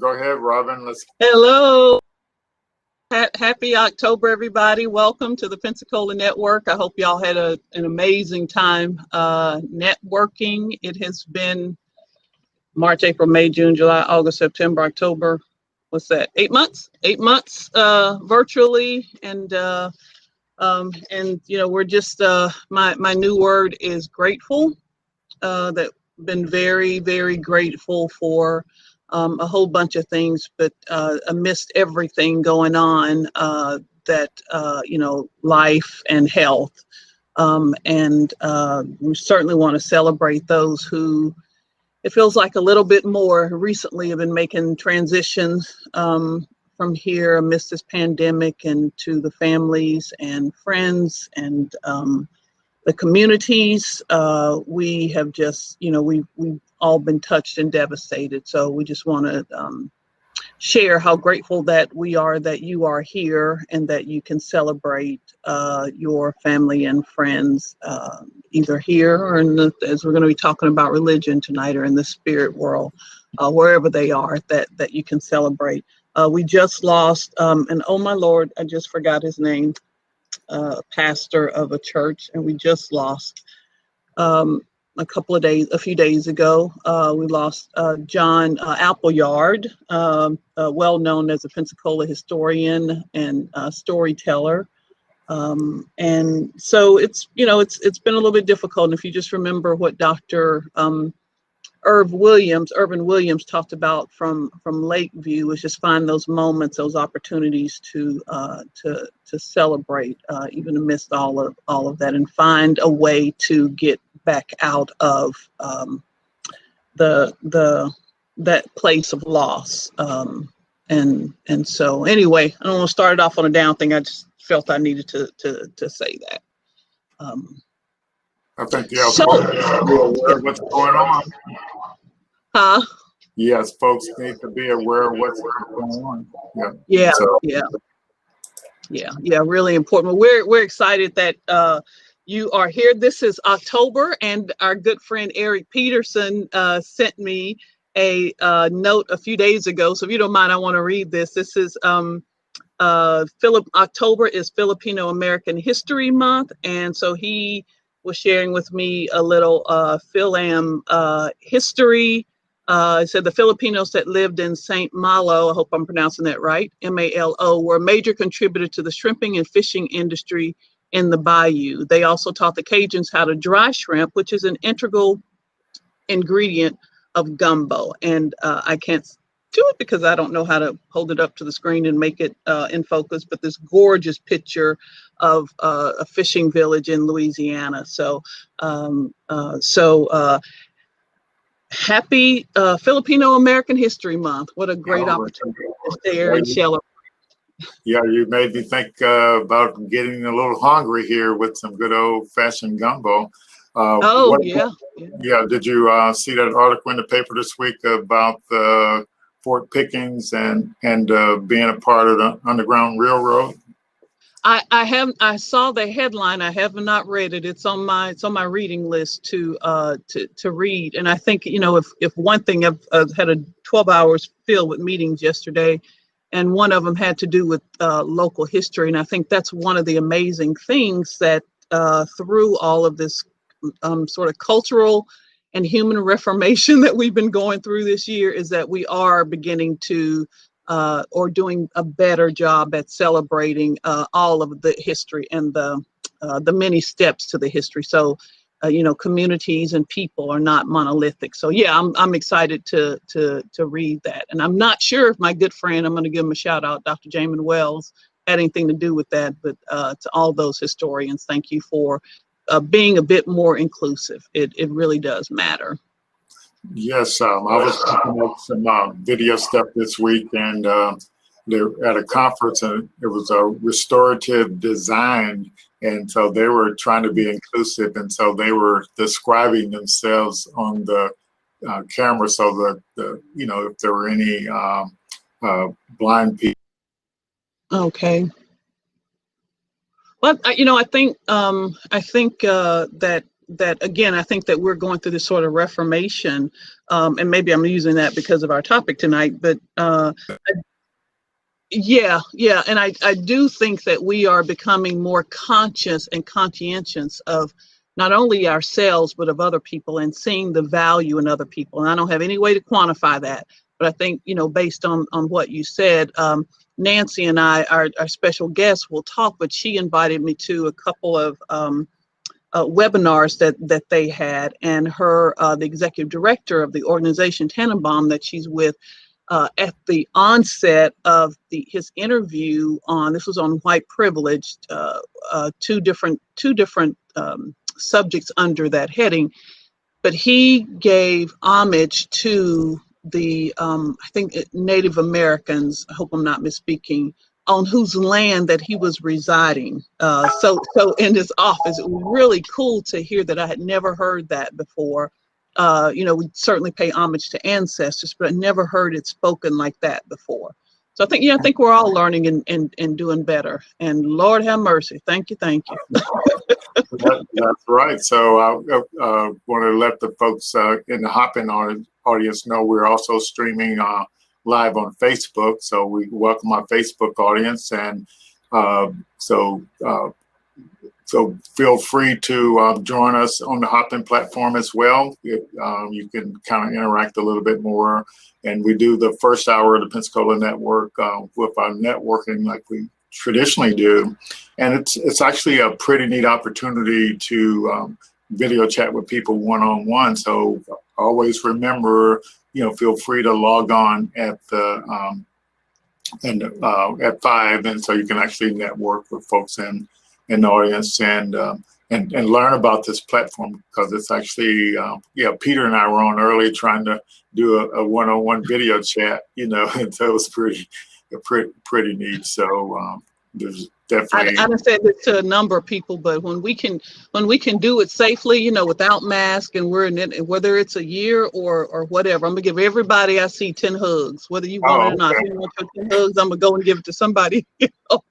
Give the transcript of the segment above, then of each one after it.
Go ahead, Robin. Let's. Hello. Happy October, everybody. Welcome to the Pensacola Network. I hope y'all had an amazing time networking. It has been March, April, May, June, July, August, September, October. What's that? 8 months? 8 months virtually. And we're just, my new word is grateful. That been very, very grateful for a whole bunch of things, but amidst everything going on, life and health. We certainly want to celebrate those who, it feels like a little bit more recently have been making transitions from here amidst this pandemic, and to the families and friends and the communities. We have just, we've all been touched and devastated. So we just want to share how grateful that we are that you are here and that you can celebrate your family and friends, either here or as we're going to be talking about religion tonight, or in the spirit world, wherever they are, that you can celebrate. We just lost, and oh my Lord, I just forgot his name. Pastor of a church, and we just lost a few days ago. We lost John Appleyard, well known as a Pensacola historian and storyteller. And so it's been a little bit difficult. And if you just remember what Dr. Irvin Williams talked about from Lakeview, was just find those moments, those opportunities to celebrate, even amidst all of that, and find a way to get back out of that place of loss. And so anyway, I don't want to start it off on a down thing. I just felt I needed to say that. I think folks need to be aware of what's going on. Huh? Yes, folks need to be aware of what's going on. Yeah. Really important. We're excited that you are here. This is October, and our good friend Eric Peterson sent me a note a few days ago. So if you don't mind, I want to read this. This is October is Filipino American History Month, and so he was sharing with me a little Philam history. It said the Filipinos that lived in St. Malo, I hope I'm pronouncing that right, M-A-L-O, were a major contributor to the shrimping and fishing industry in the bayou. They also taught the Cajuns how to dry shrimp, which is an integral ingredient of gumbo. And I can't do it because I don't know how to hold it up to the screen and make it in focus, but this gorgeous picture of a fishing village in Louisiana. So happy Filipino American History Month. What a great opportunity to share and celebrate. Yeah, you made me think about getting a little hungry here with some good old fashioned gumbo. Yeah. Did you see that article in the paper this week about Fort Pickens and being a part of the Underground Railroad? I saw the headline. I have not read it. It's on my reading list to read. And I think, if one thing, I've had 12 hours filled with meetings yesterday, and one of them had to do with local history. And I think that's one of the amazing things that through all of this sort of cultural and human reformation that we've been going through this year, is that we are beginning to or doing a better job at celebrating all of the history and the many steps to the history. So, communities and people are not monolithic. So yeah, I'm excited to read that. And I'm not sure if my good friend, I'm going to give him a shout out, Dr. Jamin Wells, had anything to do with that. But to all those historians, thank you for being a bit more inclusive. It really does matter. Yes, I was looking at some video stuff this week, and they're at a conference, and it was a restorative design, and so they were trying to be inclusive, and so they were describing themselves on the camera, so that if there were any blind people. Okay. Well, I think that that again, I think that we're going through this sort of reformation, and maybe I'm using that because of our topic tonight, but yeah, and I do think that we are becoming more conscious and conscientious of not only ourselves but of other people, and seeing the value in other people. And I don't have any way to quantify that, but I think, based on what you said, Nancy and I, our special guest, will talk, but she invited me to a couple of webinars that they had, and her, the executive director of the organization Tanenbaum that she's with, at the onset of his interview this was on white privilege, two different subjects under that heading, but he gave homage to the I think Native Americans, I hope I'm not misspeaking, on whose land that he was residing. So in his office, it was really cool to hear that. I had never heard that before. We certainly pay homage to ancestors, but I never heard it spoken like that before. So I think we're all learning and doing better. And Lord have mercy. Thank you. That's right. So I want to let the folks in the Hop-In audience know we're also streaming live on Facebook. So we welcome our Facebook audience, and so feel free to join us on the Hop-In platform as well. You can kind of interact a little bit more. And we do the first hour of the Pensacola Network with our networking like we traditionally do. And it's actually a pretty neat opportunity to video chat with people one-on-one. So always remember, feel free to log on at the at 5, and so you can actually network with folks in the audience and learn about this platform, because it's actually Peter and I were on early trying to do a one-on-one video chat, and so it was pretty neat. So there's definitely. I said this to a number of people, but when we can do it safely, without mask, and we're in it, whether it's a year or whatever, I'm gonna give everybody I see 10 hugs, whether you want it or not. If you want your 10 hugs, I'm gonna go and give it to somebody else.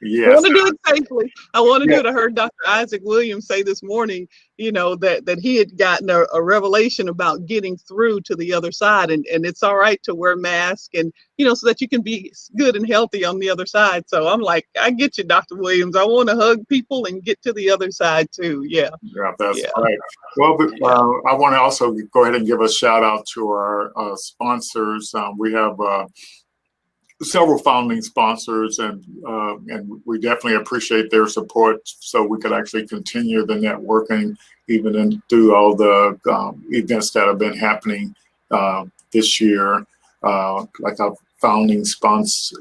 Yes. I want to do it safely. I want to do it. I heard Dr. Isaac Williams say this morning, that he had gotten a revelation about getting through to the other side, and it's all right to wear masks, and so that you can be good and healthy on the other side. So I'm like, I get you, Dr. Williams. I want to hug people and get to the other side too. Yeah, that's right. Well, but, I want to also go ahead and give a shout out to our sponsors. We have several founding sponsors, and we definitely appreciate their support, so we could actually continue the networking even through all the events that have been happening this year. Like our founding sponsors,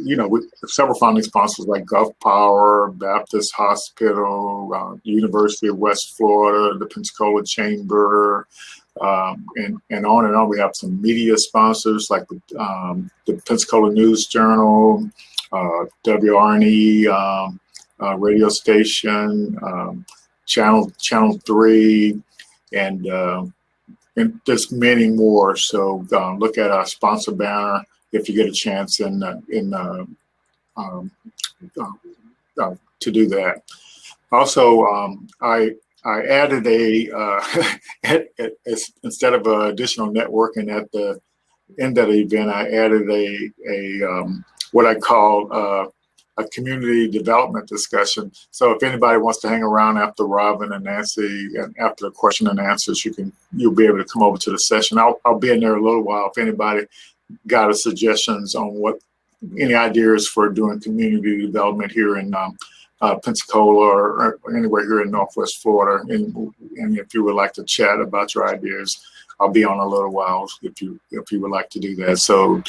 several founding sponsors like Gulf Power, Baptist Hospital, University of West Florida, the Pensacola Chamber, and on and on. We have some media sponsors like the Pensacola News Journal, WRNE radio station, Channel 3, and there's many more. So look at our sponsor banner if you get a chance to do that. Also, I added instead of additional networking at the end of the event, I added a what I call a community development discussion. So if anybody wants to hang around after Robin and Nancy and after the question and answers, you'll be able to come over to the session. I'll be in there a little while. If anybody got suggestions on any ideas for doing community development here in Pensacola or anywhere here in Northwest Florida, and if you would like to chat about your ideas, I'll be on a little while if you would like to do that. So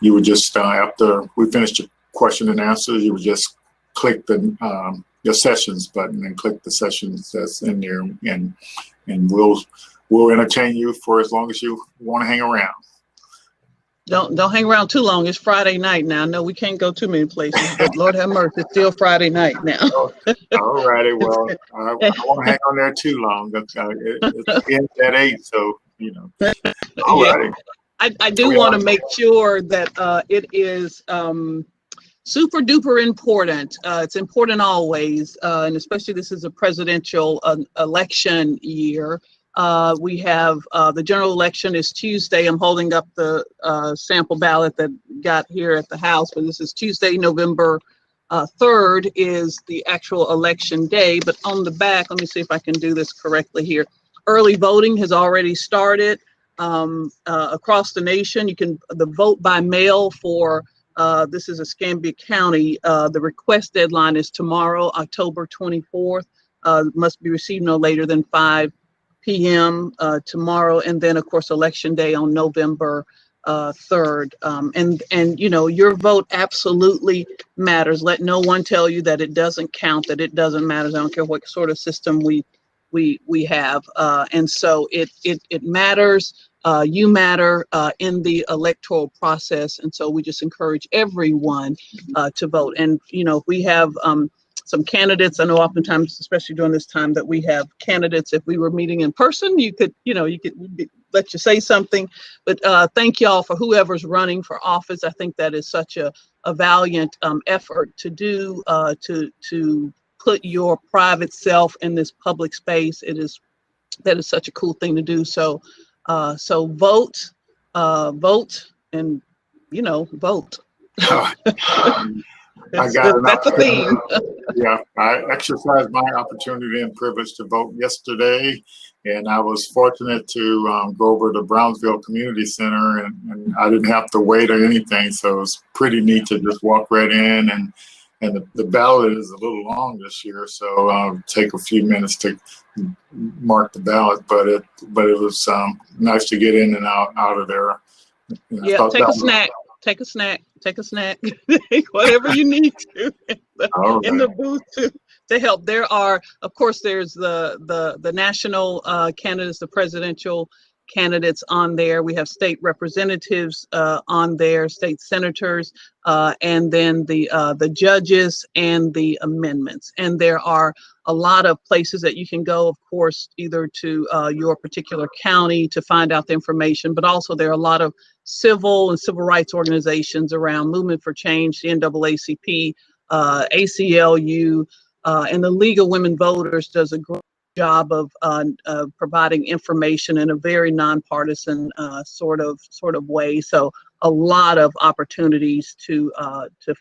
you would just after we finish your question and answers, you would just click the sessions button and click the sessions that's in there, and we'll entertain you for as long as you want to hang around. Don't hang around too long. It's Friday night now. No, we can't go too many places, but Lord have mercy, it's still Friday night now. All righty. Well, I don't want to hang on there too long. It ends at 8, so All righty. I do want to make sure that it is Super duper important. It's important always, and especially this is a presidential election year. We have the general election is Tuesday. I'm holding up the sample ballot that got here at the House, but this is Tuesday, November 3rd is the actual election day. But on the back, let me see if I can do this correctly here. Early voting has already started across the nation. You can vote by mail for this is Escambia County. The request deadline is tomorrow, October 24th. Must be received no later than 5 p.m. Tomorrow. And then, of course, Election Day on November 3rd. And you know, your vote absolutely matters. Let no one tell you that it doesn't count, that it doesn't matter. I don't care what sort of system we have. And so it matters. You matter in the electoral process, and so we just encourage everyone to vote. And you know, we have some candidates. I know oftentimes, especially during this time, that we have candidates. If we were meeting in person, you could let you say something. But thank y'all for whoever's running for office. I think that is such a valiant effort to do to put your private self in this public space. That is such a cool thing to do. So vote, and vote. I got an That's a theme. Yeah, I exercised my opportunity and privilege to vote yesterday, and I was fortunate to go over to Brownsville Community Center, and I didn't have to wait or anything, so it was pretty neat to just walk right in. And the ballot is a little long this year, so take a few minutes to mark the ballot. But it was nice to get in and out of there. Yeah, take a snack. Take a snack, whatever you need to in the booth to help. There are, of course, there's the national candidates, the presidential candidates on there. We have state representatives on there, state senators, and then the judges and the amendments. And there are a lot of places that you can go, of course, either to your particular county to find out the information, but also there are a lot of civil and civil rights organizations around, Movement for Change, the NAACP, ACLU, and the League of Women Voters does a great job of providing information in a very nonpartisan sort of way. So a lot of opportunities to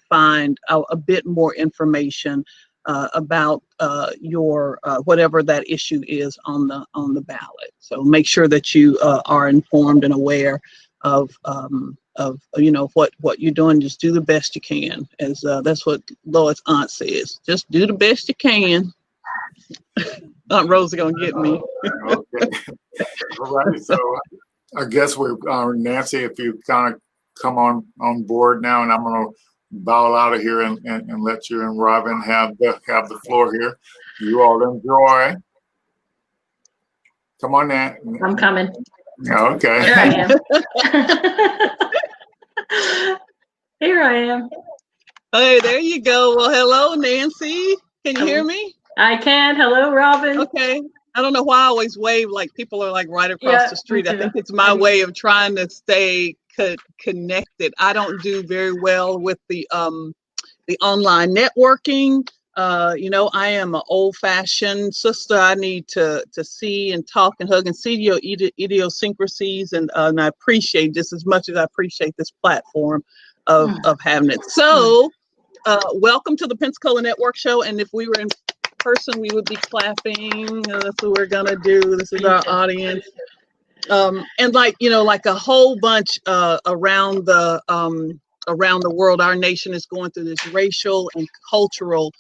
find a bit more information about your whatever that issue is on the ballot. So make sure that you are informed and aware of what you're doing. Just do the best you can, as that's what Lois' aunt says. Just do the best you can. Aunt Rose is gonna get me. Okay. All right. So I guess we're Nancy, if you kind of come on board now, and I'm gonna bow out of here and let you and Robin have the floor here. You all enjoy. Come on, Nan. I'm coming. Okay. Here I am. Here I am. Hey, there you go. Well, hello, Nancy. Can you hear me? I can. Hello, Robin. Okay. I don't know why I always wave like people are like right across the street. I think it's my way of trying to stay connected. I don't do very well with the online networking. I am an old-fashioned sister. I need to see and talk and hug and see your idiosyncrasies, and I appreciate just as much as I appreciate this platform of having it. So, welcome to the Pensacola Network Show. And if we were in person, we would be clapping. That's what we're gonna do. This is our audience. And like a whole bunch around the world, our nation is going through this racial and cultural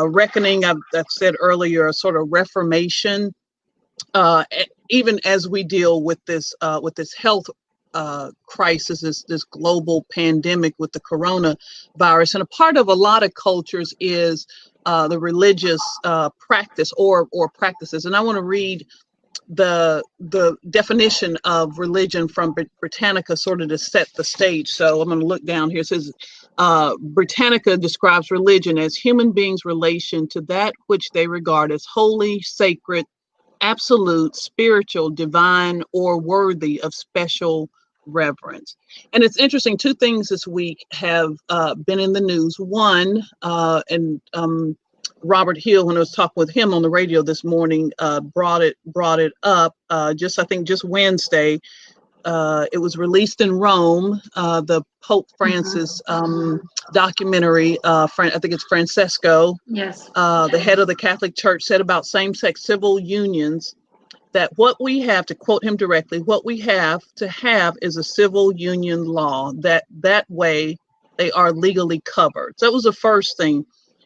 reckoning. I've said earlier, a sort of reformation, even as we deal with this health crisis, this global pandemic with the coronavirus. And a part of a lot of cultures is the religious practice or practices. And I want to read the definition of religion from Britannica, sort of to set the stage. So I'm going to look down here. It says Britannica describes religion as human beings' relation to that which they regard as holy, sacred, absolute, spiritual, divine, or worthy of special reverence. And it's interesting, two things this week have been in the news. One, and Robert Hill, when I was talking with him on the radio this morning, brought it up just, I think, just Wednesday. It was released in Rome, the Pope Francis documentary. I think it's Francesco. Yes. The head of the Catholic Church said about same-sex civil unions that what we have, to quote him directly, what we have to have is a civil union law, that way they are legally covered. So that was the first thing.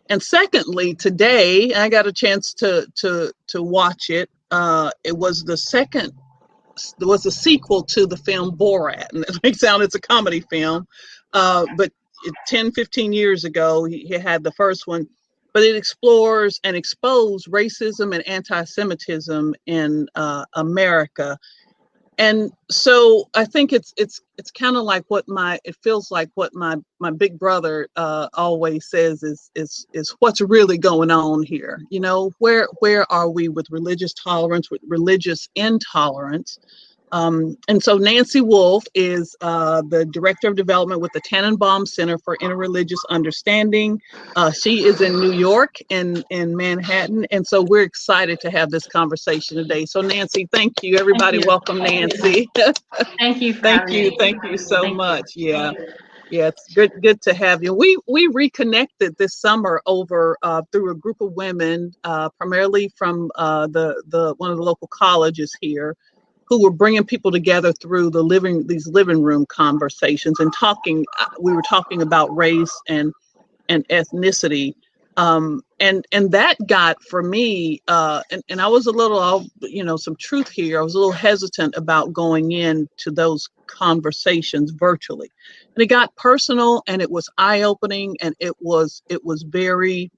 And secondly, today I got a chance to watch it. It was the second. There was a sequel to the film Borat, and it makes sound it's a comedy film, but 10, 15 years ago he had the first one, but it explores and exposes racism and anti-Semitism in America. And so I think it's kind of like it feels like what my big brother always says is what's really going on here. You know, where are we with religious tolerance, with religious intolerance? And so Nancy Wolfe is the Director of Development with the Tanenbaum Center for Interreligious Understanding. She is in New York, in Manhattan. And so we're excited to have this conversation today. So Nancy, thank you. Everybody, welcome Nancy. Thank you. Thank you so much. Yeah. Yeah, it's good to have you. We reconnected this summer over through a group of women, primarily from the one of the local colleges here, who were bringing people together through these living room conversations and talking. We were talking about race and ethnicity, and that got, for me, and I was a little, some truth here. I was a little hesitant about going into those conversations virtually, and it got personal, and it was eye-opening, and it was very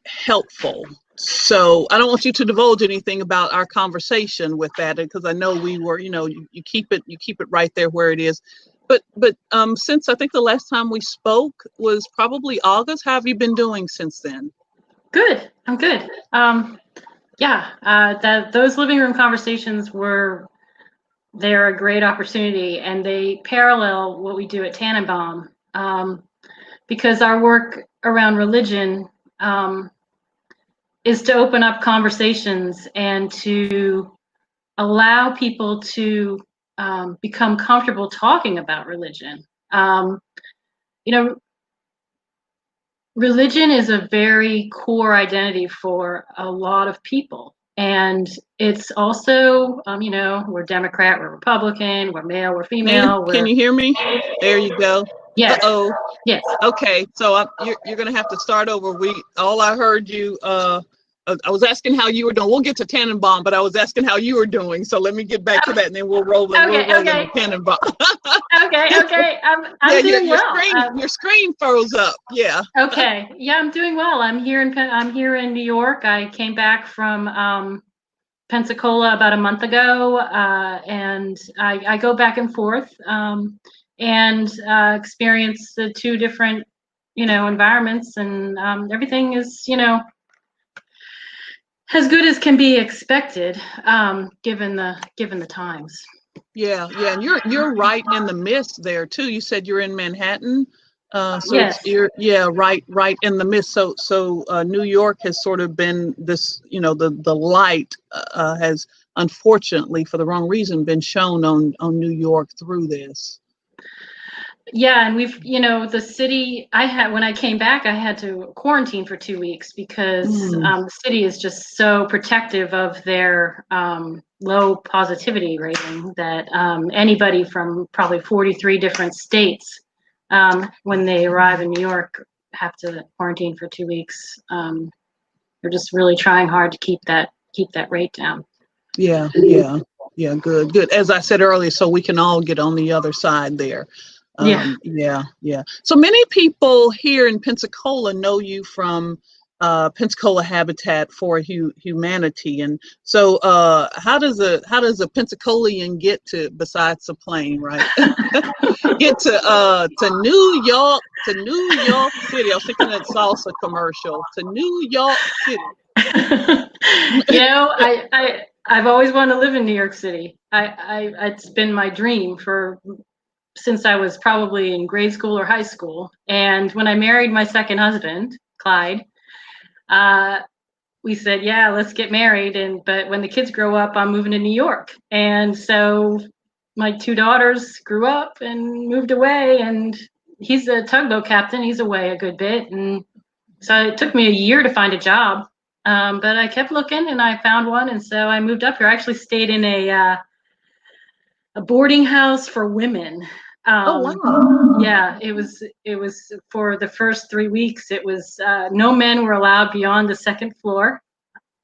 helpful. So I don't want you to divulge anything about our conversation with that, because I know we were, you keep it right there where it is. But since I think the last time we spoke was probably August, how have you been doing since then? Good. I'm good. Those living room conversations they're a great opportunity, and they parallel what we do at Tanenbaum, because our work around religion is to open up conversations and to allow people to become comfortable talking about religion. Religion is a very core identity for a lot of people. And it's also, we're Democrat, we're Republican, we're male, we're female. Can you hear me? There you go. Yes. Uh-oh. Yes. Okay, so you're going to have to start over. All I heard you, I was asking how you were doing. We'll get to Tanenbaum, but I was asking how you were doing. So let me get back to that, and then we'll roll in. Okay. We'll roll in Tanenbaum. Okay. I'm doing well. Your screen froze up. Yeah. Okay. Yeah, I'm doing well. I'm here in New York. I came back from Pensacola about a month ago, and I go back and forth and experience the two different, environments, and everything is, as good as can be expected, given the times. Yeah, and you're right in the midst there too. You said you're in Manhattan, so yes. you're right in the midst. So New York has sort of been this, the light has, unfortunately, for the wrong reason, been shown on New York through this. Yeah, and we've, the city, when I came back, I had to quarantine for 2 weeks because the city is just so protective of their low positivity rating that anybody from probably 43 different states, when they arrive in New York, have to quarantine for 2 weeks. They're just really trying hard to keep that rate down. Yeah, good. As I said earlier, so we can all get on the other side there. Yeah. So many people here in Pensacola know you from Pensacola Habitat for Humanity, and so how does a Pensacolian get to, besides the plane, right? Get to New York City? I was thinking that salsa commercial, to New York City. I've always wanted to live in New York City. it's been my dream since I was probably in grade school or high school. And when I married my second husband, Clyde, we said, yeah, let's get married. But when the kids grow up, I'm moving to New York. And so my two daughters grew up and moved away, and he's a tugboat captain. He's away a good bit. And so it took me a year to find a job. But I kept looking and I found one. And so I moved up here. I actually stayed in a boarding house for women. Oh, wow. Yeah, it was for the first 3 weeks. It was no men were allowed beyond the second floor.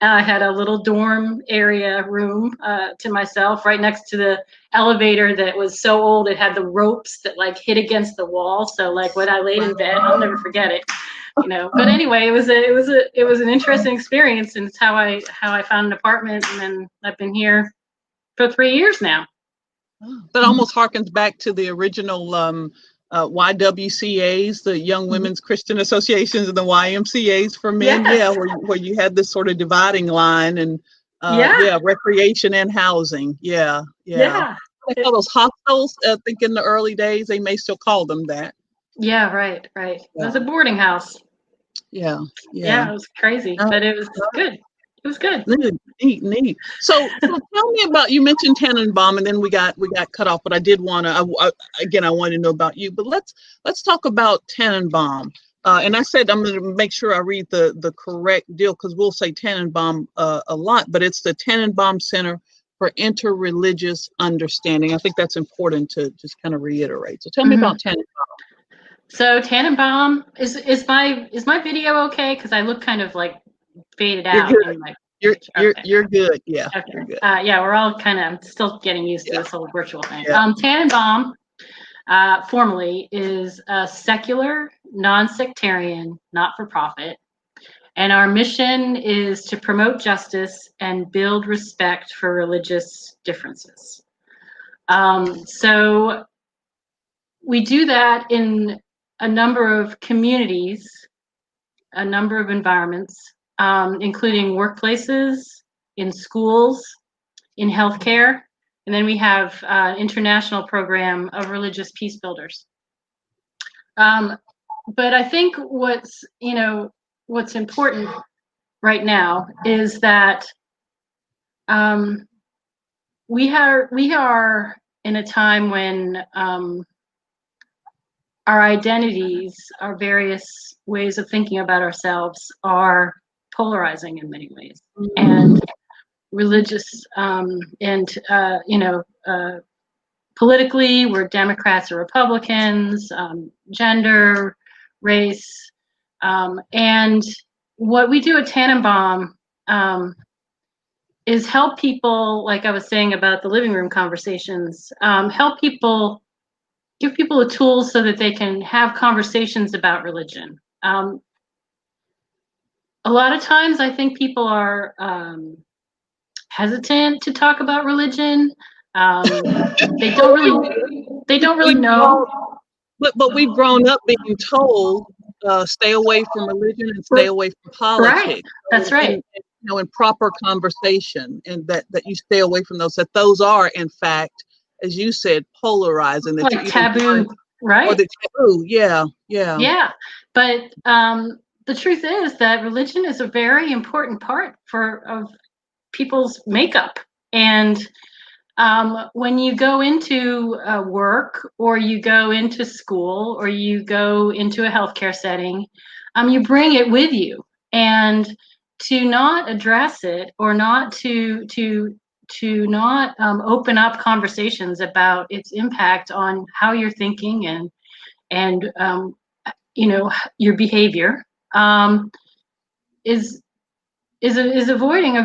I had a little dorm area room to myself, right next to the elevator that was so old it had the ropes that like hit against the wall. So like when I laid in bed, I'll never forget it. But anyway, it was an interesting experience, and it's how I found an apartment, and then I've been here for 3 years now. That almost harkens back to the original YWCAs, the Young Women's Christian Associations, and the YMCAs for men. Yes. Yeah, where you had this sort of dividing line, and recreation and housing. Yeah. They call those hostels. I think in the early days they may still call them that. Yeah, right. It was a boarding house. Yeah, it was crazy, but it was good. It was good. Neat. So tell me about, you mentioned Tanenbaum, and then we got cut off, but I did want to, I wanted to know about you, but let's talk about Tanenbaum. And I said, I'm going to make sure I read the correct deal, because we'll say Tanenbaum a lot, but it's the Tanenbaum Center for Interreligious Understanding. I think that's important to just kind of reiterate. So tell me about Tanenbaum. So Tanenbaum, is my video okay? Because I look kind of like faded out. You're good. Yeah. Okay. You're good. We're all kind of still getting used to this whole virtual thing. Yeah. Tanenbaum, formally, is a secular, non-sectarian, not-for-profit, and our mission is to promote justice and build respect for religious differences. So we do that in a number of communities, a number of environments, including workplaces, in schools, in healthcare, and then we have an international program of religious peace builders. But I think what's important right now is that we are in a time when our identities, our various ways of thinking about ourselves are polarizing in many ways. And religious politically, we're Democrats or Republicans, gender, race. And what we do at Tanenbaum is help people, like I was saying about the living room conversations, help people, give people the tools so that they can have conversations about religion. A lot of times I think people are hesitant to talk about religion. They don't really know. But we've grown up being told, stay away from religion and stay away from politics. Right. That's right. And, in proper conversation, and that you stay away from those. That those are, in fact, as you said, polarizing. That like taboo, right? Or the taboo. Yeah. But the truth is that religion is a very important part of people's makeup. And when you go into work, or you go into school, or you go into a healthcare setting, you bring it with you. And to not address it, or not to not open up conversations about its impact on how you're thinking and your behavior, is avoiding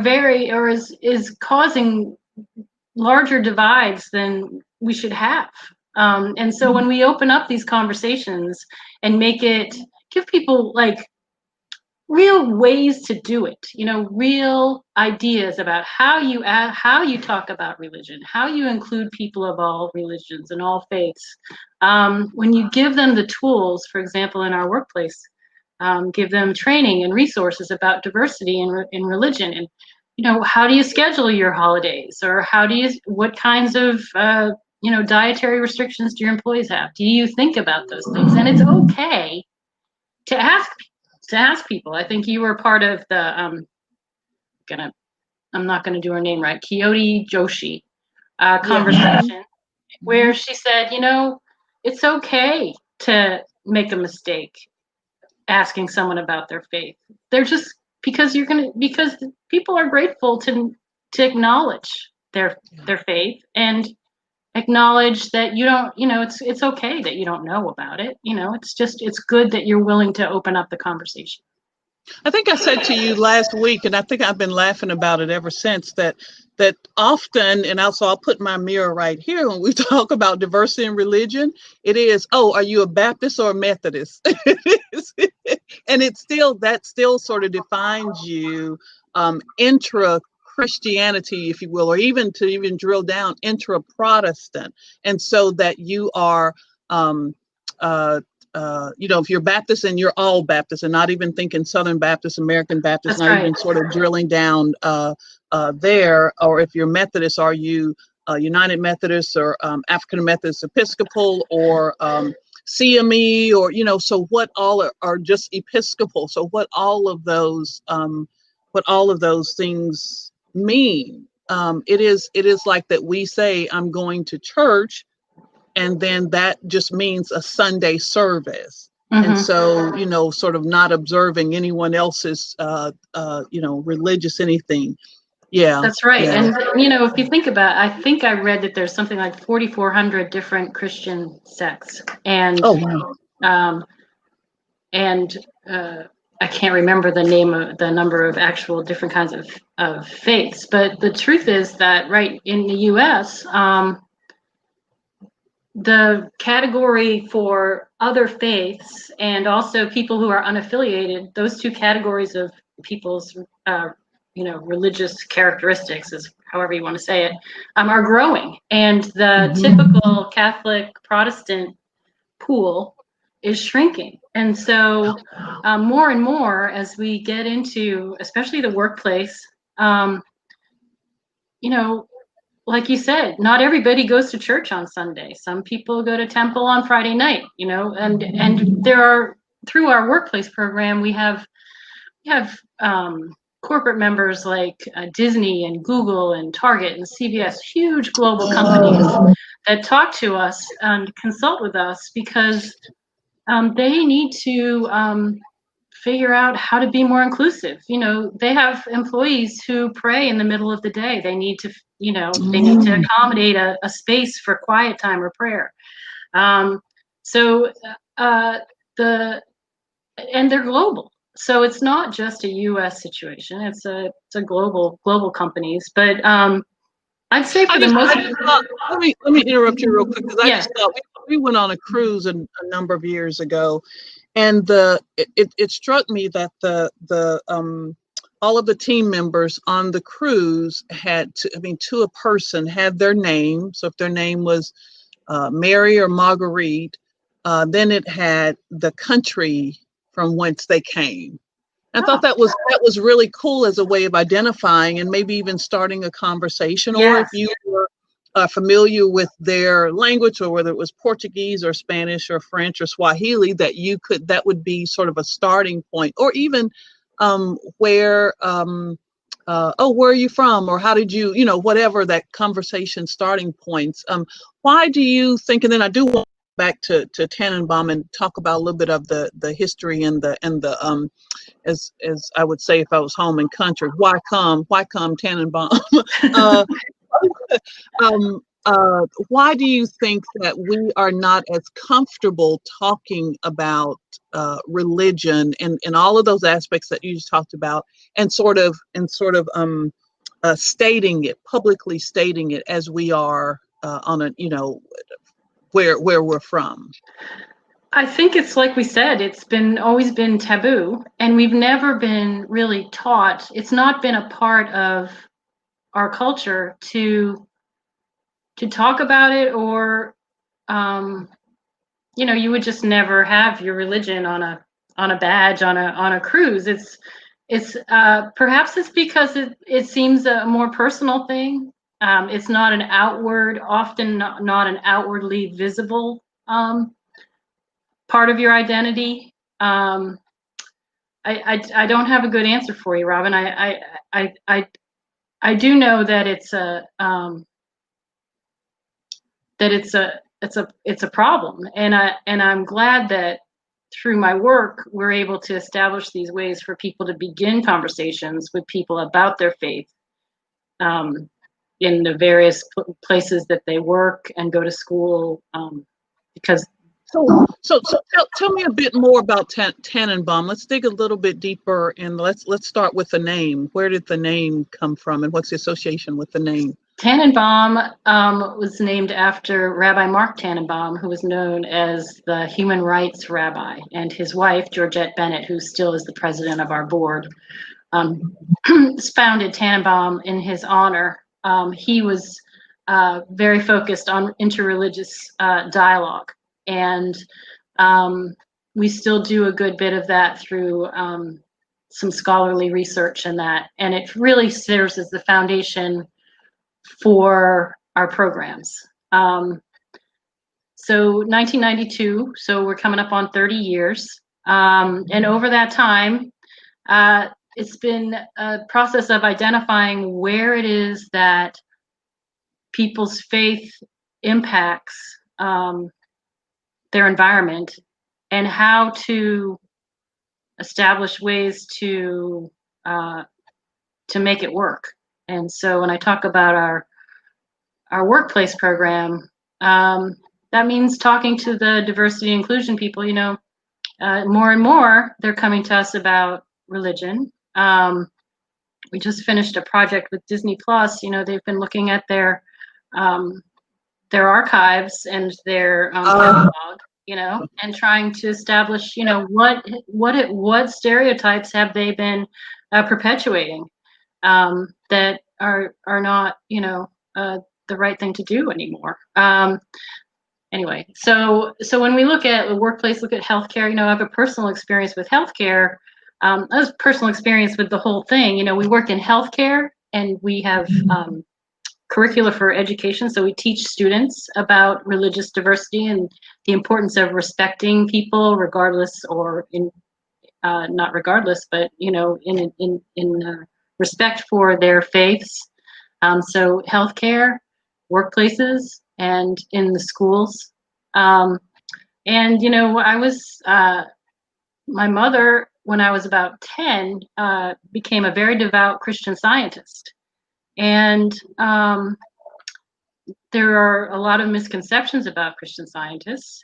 is causing larger divides than we should have. And so when we open up these conversations and give people like real ways to do it, real ideas about how you talk about religion, how you include people of all religions and all faiths. When you give them the tools, for example, in our workplace, give them training and resources about diversity in religion, and how do you schedule your holidays, or what kinds of dietary restrictions do your employees have? Do you think about those things? And it's okay to ask people. I think you were part of the I'm not gonna do her name right, Kyoto Joshi conversation, where she said, it's okay to make a mistake asking someone about their faith. They're just because people are grateful to acknowledge their faith, and acknowledge that you don't, it's okay that you don't know about it. It's good that you're willing to open up the conversation. I think I said to you last week, and I think I've been laughing about it ever since, that often, and also I'll put my mirror right here, when we talk about diversity in religion, it is, oh, are you a Baptist or a Methodist? And that still sort of defines you, intra Christianity, if you will, or even drill down, intra Protestant. And so that you are, if you're Baptist, and you're all Baptist, and not even thinking Southern Baptist, American Baptist, That's not right. even sort of drilling down there, or if you're Methodist, are you United Methodist, or African Methodist Episcopal, or CME, or so what all are just Episcopal. So what all of those things mean. It is like that we say, I'm going to church, and then that just means a Sunday service. Mm-hmm. And so, sort of not observing anyone else's, religious anything. Yeah. That's right. Yeah. And, if you think about it, I think I read that there's something like 4,400 different Christian sects. And, oh, wow. I can't remember the number of actual different kinds of faiths. But the truth is that, right, in the U.S., the category for other faiths, and also people who are unaffiliated, those two categories of people's religious characteristics, is however you want to say it, are growing. And the typical Catholic Protestant pool is shrinking. And so more and more, as we get into especially the workplace, like you said, not everybody goes to church on Sunday. Some people go to temple on Friday night, and there are, through our workplace program, we have corporate members like Disney and Google and Target and CVS, huge global companies that talk to us and consult with us, because they need to figure out how to be more inclusive. They have employees who pray in the middle of the day. They need to, they need to accommodate a space for quiet time or prayer. And they're global. So it's not just a U.S. situation. It's a global companies. But I'd say for the most. Let me interrupt you real quick, because I just thought we went on a cruise a number of years ago, and it struck me that the all of the team members on the cruise had to a person, had their name. So if their name was Mary or Marguerite, then it had the country from whence they came. I thought that was really cool as a way of identifying and maybe even starting a conversation. Or if you were familiar with their language, or whether it was Portuguese or Spanish or French or Swahili, that would be sort of a starting point. Or even where are you from, or how did you, whatever that conversation starting points. Why do you think? And then I do want to go back to Tanenbaum and talk about a little bit of the history and the as I would say if I was home and country. Why come Tanenbaum? Why do you think that we are not as comfortable talking about religion and all of those aspects that you just talked about, and sort of publicly stating it as we are on a where we're from? I think it's like we said, it's always been taboo, and we've never been really taught. It's not been a part of our culture to talk about it, or you would just never have your religion on a badge on a cruise. It's perhaps it's because it seems a more personal thing. It's not an outward, often not an outwardly visible part of your identity. I don't have a good answer for you, Robin. I do know that it's a problem, and I'm glad that through my work we're able to establish these ways for people to begin conversations with people about their faith in the various places that they work and go to school, because So tell me a bit more about Tanenbaum. Let's dig a little bit deeper, and let's start with the name. Where did the name come from, and what's the association with the name? Tanenbaum was named after Rabbi Mark Tanenbaum, who was known as the human rights rabbi, and his wife, Georgette Bennett, who still is the president of our board, founded Tanenbaum in his honor. He was very focused on interreligious dialogue, and we still do a good bit of that through some scholarly research and that, and it really serves as the foundation for our programs. So 1992, so we're coming up on 30 years, and over that time, it's been a process of identifying where it is that people's faith impacts their environment, and how to establish ways to make it work. And so when I talk about our workplace program, that means talking to the diversity and inclusion people. You know, more and more they're coming to us about religion. We just finished a project with Disney Plus. You know, they've been looking at their archives and their catalog, you know, and trying to establish, you know, what stereotypes have they been perpetuating that are not, you know, the right thing to do anymore. Anyway, so when we look at the workplace, look at healthcare, you know, I have a personal experience with healthcare. I have personal experience with the whole thing. You know, we work in healthcare, and we have curricula for education. So we teach students about religious diversity and the importance of respecting people, regardless, or in not regardless, but, you know, in respect for their faiths. So healthcare, workplaces, and in the schools. And, you know, I was, my mother, when I was about 10, became a very devout Christian Scientist. And there are a lot of misconceptions about Christian Scientists.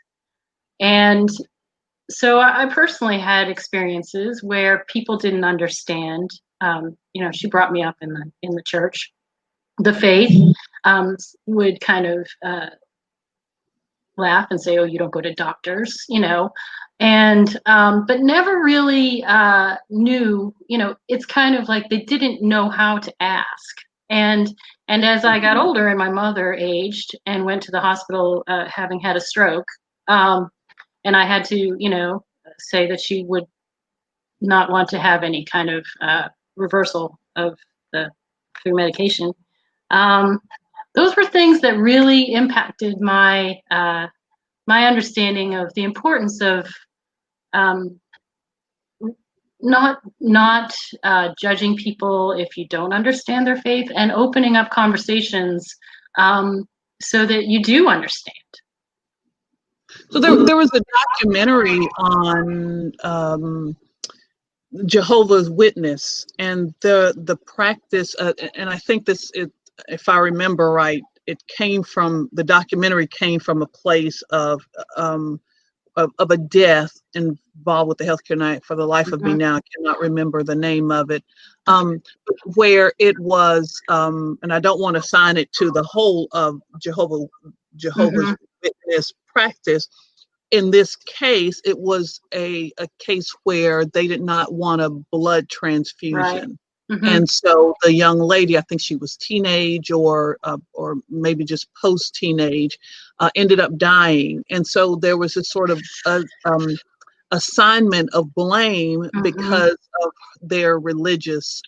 And so I personally had experiences where people didn't understand. You know, she brought me up in the church. The faith would kind of laugh and say, "Oh, you don't go to doctors," you know, and but never really knew. You know, it's kind of like they didn't know how to ask. And as I got older and my mother aged and went to the hospital having had a stroke, and I had to, you know, say that she would not want to have any kind of reversal of the through medication. Those were things that really impacted my my understanding of the importance of not judging people if you don't understand their faith, and opening up conversations so that you do understand. So there was a documentary on Jehovah's Witness and the practice, and I think this, if I remember right, the documentary came from a place of a death involved with the healthcare night. For the life of me now, I cannot remember the name of it, where it was, and I don't want to assign it to the whole of Jehovah's Witness practice. In this case, it was a case where they did not want a blood transfusion. Right. And so the young lady, I think she was teenage or maybe just post-teenage, ended up dying. And so there was a sort of assignment of blame Mm-hmm. because of their religious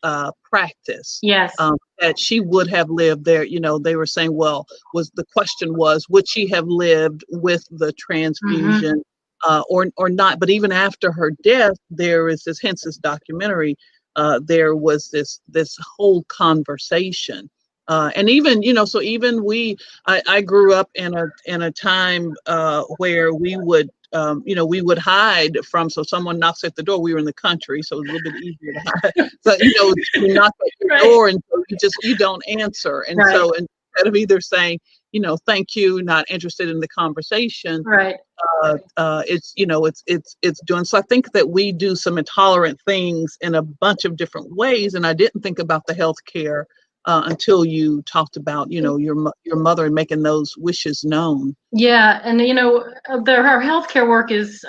practice. Yes. That she would have lived there. You know, they were saying, well, the question was, would she have lived with the transfusion or not? But even after her death, there is this, hence this documentary, there was this whole conversation. And even, you know, so even I grew up in a time where we would, you know, we would hide from, so someone knocks at the door. We were in the country, so it was a little bit easier to hide. So, you know, you knock at your door and you don't answer. And so instead of either saying, you know, thank you, not interested in the conversation, it's, you know, it's doing. So I think that we do some intolerant things in a bunch of different ways. And I didn't think about the healthcare until you talked about, you know, your mother and making those wishes known. Yeah, and you know, our healthcare work is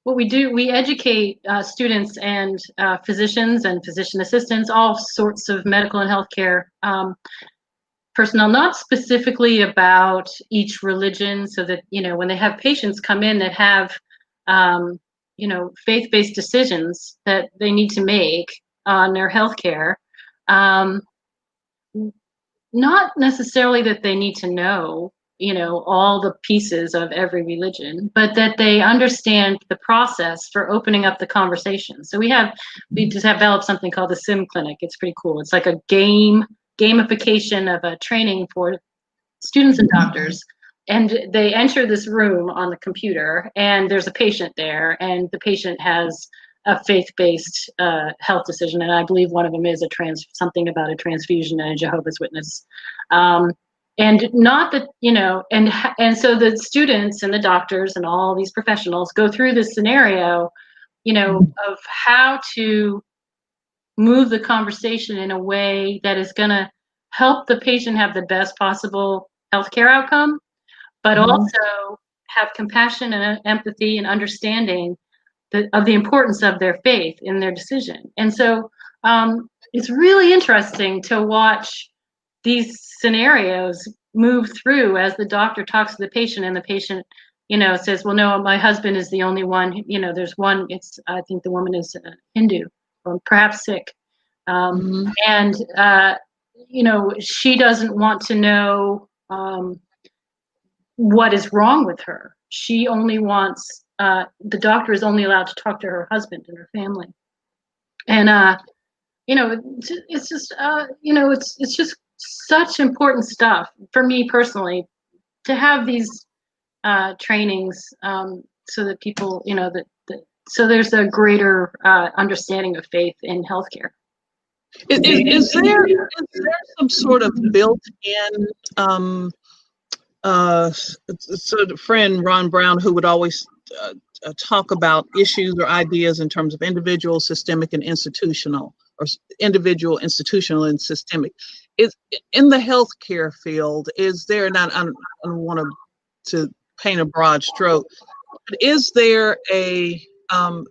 what we do. We educate students and physicians and physician assistants, all sorts of medical and healthcare personnel, not specifically about each religion, so that, you know, when they have patients come in that have, you know, faith-based decisions that they need to make on their healthcare, not necessarily that they need to know, you know, all the pieces of every religion, but that they understand the process for opening up the conversation. So we just developed something called the Sim Clinic. It's pretty cool. It's like a gamification of a training for students and doctors. And they enter this room on the computer, and there's a patient there, and the patient has a faith-based health decision, and I believe one of them is something about a transfusion and a Jehovah's Witness, and not that, you know, and so the students and the doctors and all these professionals go through this scenario, you know, of how to move the conversation in a way that is going to help the patient have the best possible healthcare outcome, but also have compassion and empathy and understanding of the importance of their faith in their decision. And so it's really interesting to watch these scenarios move through as the doctor talks to the patient, and the patient, you know, says, well, no, my husband is the only one, you know, there's one, I think the woman is Hindu or perhaps Sikh. And, you know, she doesn't want to know what is wrong with her. She only wants, the doctor is only allowed to talk to her husband and her family. And, you know, it's just, you know, it's just such important stuff for me personally to have these trainings so that people, you know, so there's a greater understanding of faith in healthcare. Is there some sort of built-in so the friend Ron Brown, who would always talk about issues or ideas in terms of individual, systemic, and institutional, or individual, institutional, and systemic, is in the healthcare field, is there, and I don't want to paint a broad stroke, but is there a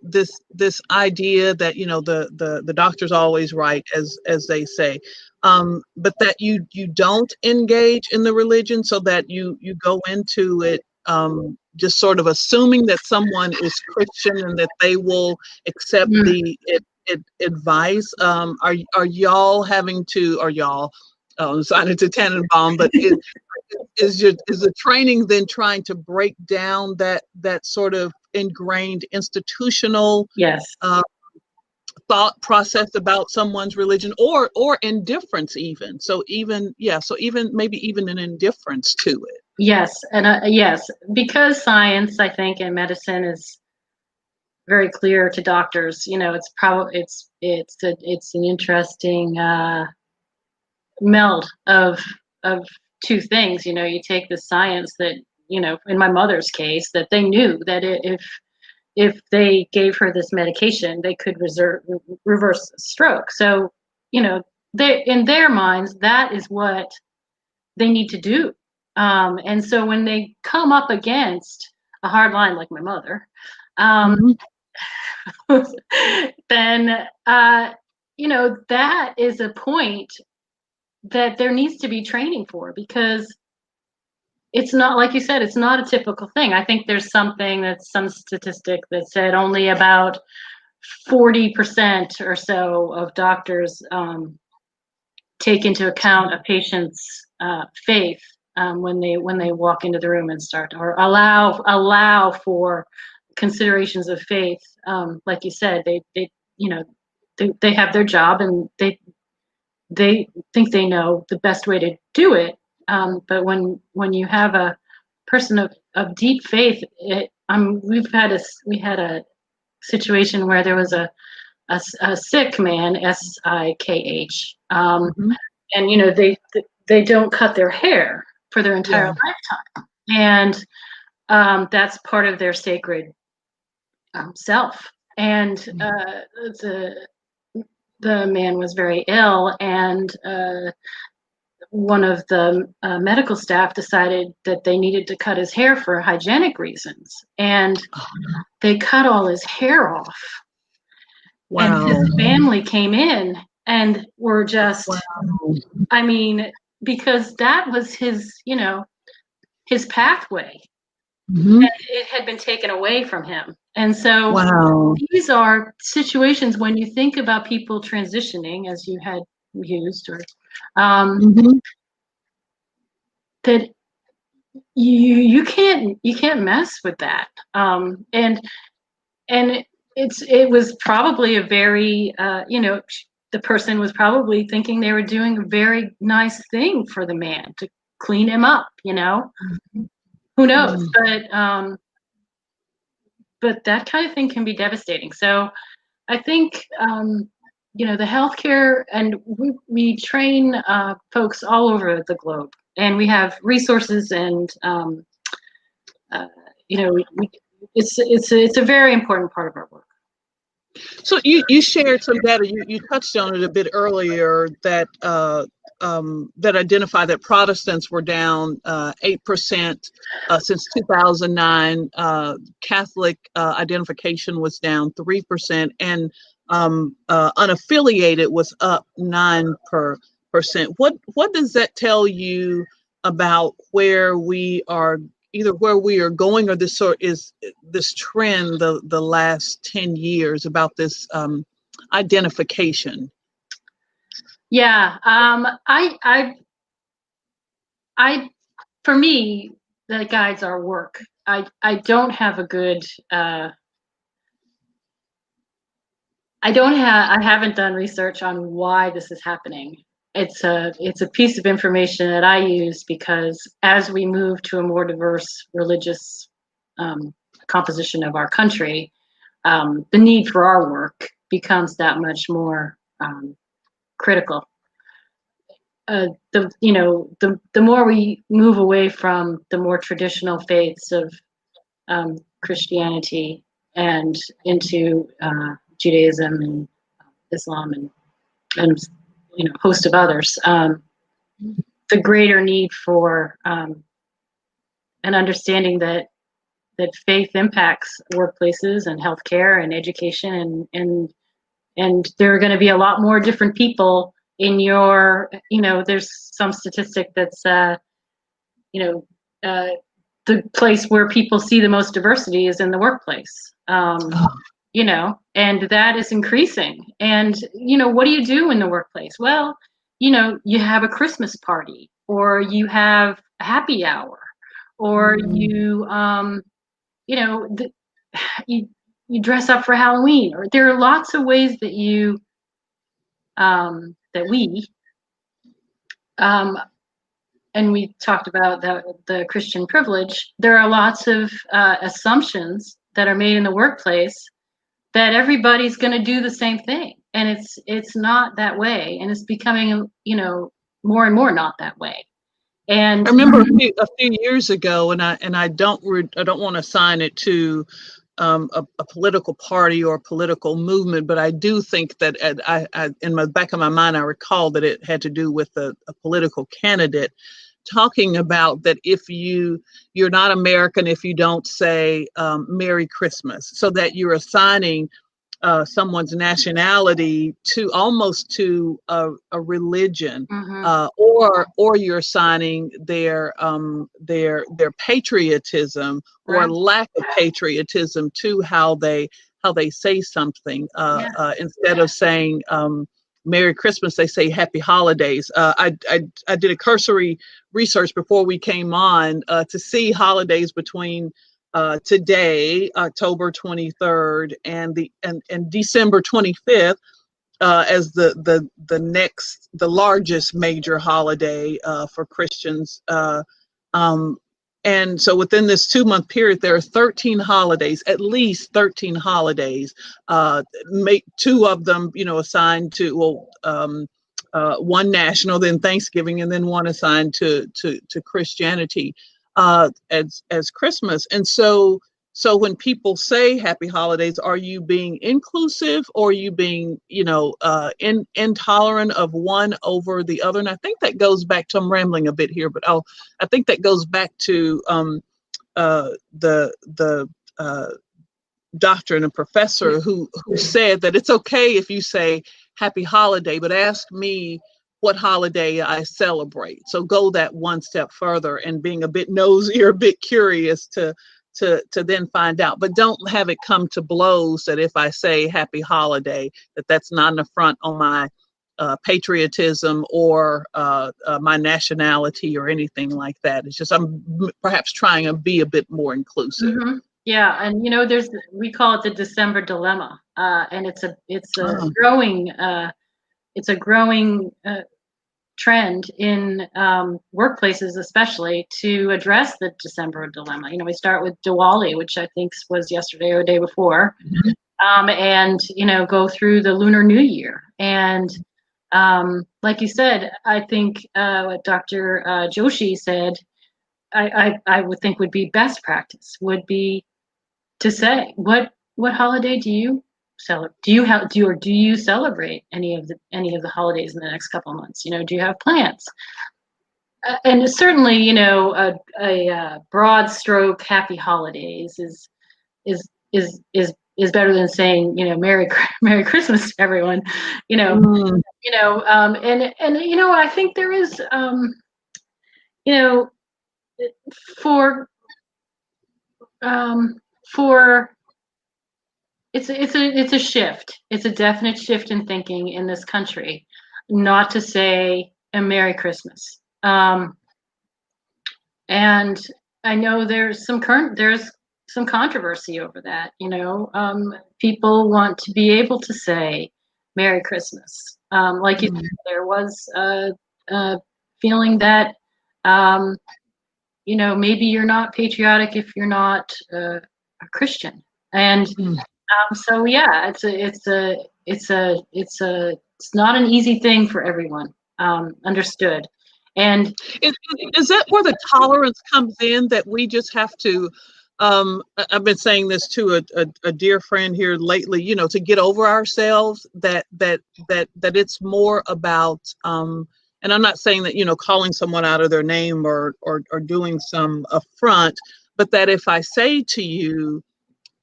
this idea that, you know, the doctor's always right, as they say, but that you don't engage in the religion, so that you go into it just sort of assuming that someone is Christian and that they will accept the advice. Are y'all having to, or y'all signing to Tanenbaum, but is the training then trying to break down that sort of ingrained institutional thought process about someone's religion, or indifference even? So even maybe even an indifference to it. Yes, and yes, because science, I think, and medicine is very clear to doctors. You know, it's probably it's an interesting meld of two things. You know, you take the science that, you know, in my mother's case, that they knew that if they gave her this medication, they could reverse a stroke. So, you know, in their minds, that is what they need to do. And so when they come up against a hard line like my mother, then, you know, that is a point that there needs to be training for, because it's not, like you said, it's not a typical thing. I think there's some statistic that said only about 40% or so of doctors take into account a patient's faith when they walk into the room and start, or allow for considerations of faith. Like you said, they have their job, and they think they know the best way to do it. But when you have a person of deep faith, we had a situation where there was a sick man, SIKH, and they don't cut their hair for their entire lifetime, and that's part of their sacred self. And the man was very ill, and one of the medical staff decided that they needed to cut his hair for hygienic reasons, and they cut all his hair off. Wow. And his family came in and were just, I mean, because that was his pathway. And it had been taken away from him. And so these are situations when you think about people transitioning, as you had used, or that you can't mess with that. And it was probably a very the person was probably thinking they were doing a very nice thing for the man, to clean him up, who knows. But that kind of thing can be devastating. So I think the healthcare, and we train folks all over the globe, and we have resources, and it's a very important part of our work. So you shared some data. You touched on it a bit earlier, that that identify that Protestants were down 8% since 2009. Catholic identification was down 3%, and unaffiliated was up 9%. What does that tell you about where we are? Either where we are going, or this trend the last 10 years about this identification? Yeah, I for me, that guides our work. I don't have a good I haven't done research on why this is happening. It's a piece of information that I use because as we move to a more diverse religious composition of our country, the need for our work becomes that much more critical. The more we move away from the more traditional faiths of Christianity and into Judaism and Islam and host of others, the greater need for an understanding that faith impacts workplaces and healthcare and education, and there are going to be a lot more different people in your, there's some statistic that's the place where people see the most diversity is in the workplace. And that is increasing. And, what do you do in the workplace? Well, you have a Christmas party, or you have a happy hour, or you dress up for Halloween, or there are lots of ways that you, that we, and we talked about the Christian privilege. There are lots of assumptions that are made in the workplace that everybody's going to do the same thing, and it's not that way, and it's becoming more and more not that way. And I remember a few years ago, and I don't want to assign it to a political party or a political movement, but I do think that I in the back of my mind I recall that it had to do with a political candidate talking about that if you're not American if you don't say Merry Christmas, so that you're assigning someone's nationality to almost to a religion, Mm-hmm. or you're assigning their patriotism or Right. lack of patriotism to how they say something. Yeah. Instead of saying Merry Christmas, they say Happy Holidays. I did a cursory research before we came on to see holidays between today, October 23rd, and December 25th, as the largest major holiday for Christians. Um, and so within this 2 month period, there are 13 holidays, at least 13 holidays. Make two of them, assigned to, one national, then Thanksgiving, and then one assigned to Christianity, as Christmas. And so when people say happy holidays, are you being inclusive, or are you being, intolerant of one over the other? And I think that goes back to, I'm rambling a bit here, but I think that goes back to the doctor and a professor who said that it's okay if you say happy holiday, but ask me what holiday I celebrate. So go that one step further, and being a bit nosy or a bit curious to then find out. But don't have it come to blows that if I say happy holiday, that's not an affront on my patriotism or my nationality or anything like that. It's just I'm perhaps trying to be a bit more inclusive. Mm-hmm. Yeah, and we call it the December dilemma, and it's a growing trend in workplaces, especially, to address the December dilemma. We start with Diwali, which I think was yesterday or the day before, and go through the Lunar New Year. And like you said, I think what Dr. Joshi said, I would think would be best practice would be to say, what holiday do you celebrate? Do you celebrate any of the holidays in the next couple of months? Do you have plans? And certainly, a broad stroke happy holidays is better than saying, Merry Christmas to everyone. I think there is, for for it's a shift. It's a definite shift in thinking in this country, not to say a Merry Christmas. And I know there's some controversy over that. People want to be able to say Merry Christmas. Like you said, there was a feeling that maybe you're not patriotic if you're not a Christian. And so yeah, it's not an easy thing for everyone. Understood. And is that where the tolerance comes in, that we just have to, I've been saying this to a dear friend here lately, to get over ourselves, that it's more about, and I'm not saying that, calling someone out of their name or doing some affront, but that if I say to you,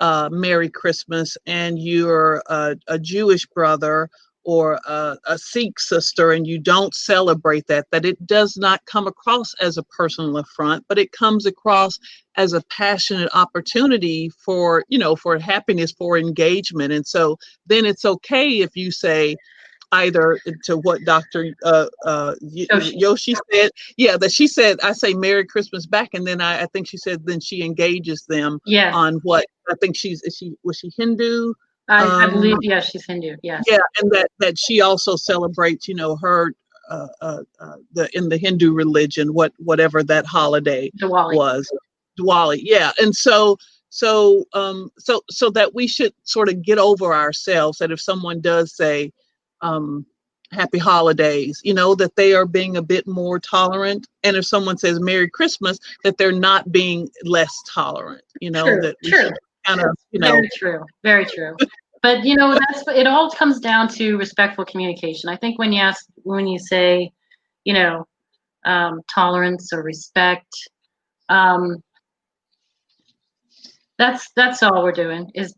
Merry Christmas, and you're a Jewish brother or a Sikh sister, and you don't celebrate that it does not come across as a personal affront, but it comes across as a passionate opportunity for happiness, for engagement. And so then it's okay if you say, either to what Dr. Yoshi said, that she said, I say Merry Christmas back, and then I think she said then she engages them on what, I think was she Hindu? I believe, yes, she's Hindu, yes. Yeah, and that she also celebrates, her in the Hindu religion, whatever that holiday was, Diwali, yeah. And so that we should sort of get over ourselves, that if someone does say happy holidays, that they are being a bit more tolerant. And if someone says Merry Christmas, that they're not being less tolerant, that we should kind of, Very true. But it all comes down to respectful communication. I think when you say, tolerance or respect, that's all we're doing, is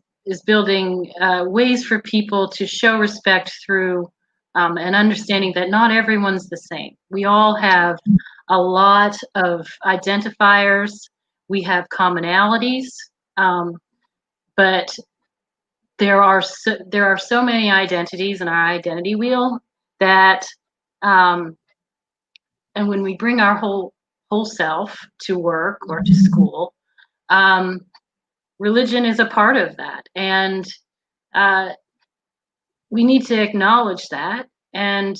building ways for people to show respect through an understanding that not everyone's the same. We all have a lot of identifiers. We have commonalities, but there are so many identities in our identity wheel that, and when we bring our whole self to work or to school, religion is a part of that, and we need to acknowledge that, and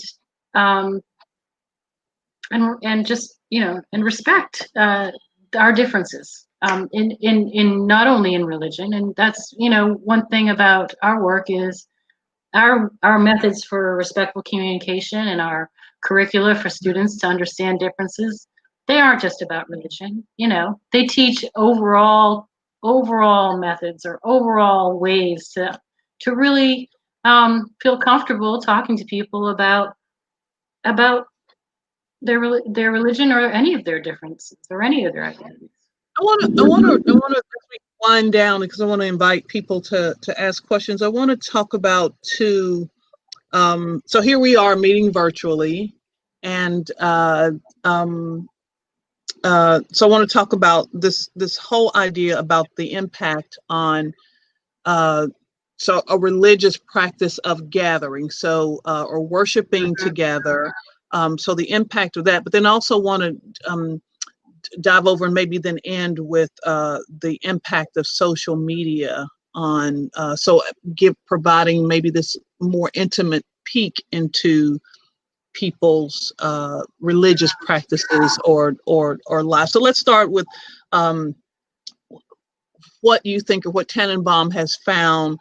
just, and respect our differences in not only in religion. And that's, one thing about our work is our methods for respectful communication and our curricula for students to understand differences, they aren't just about religion. They teach overall methods or overall ways to really feel comfortable talking to people about their religion or any of their differences or any of their identities. I want to as we wind down, because I want to invite people to ask questions. I want to talk about two. So here we are meeting virtually, and so I want to talk about this whole idea about the impact on so a religious practice of gathering, so or worshiping together. So the impact of that, but then also want to dive over and maybe then end with the impact of social media on providing maybe this more intimate peek into people's religious practices or lives. So let's start with what you think of what Tanenbaum has found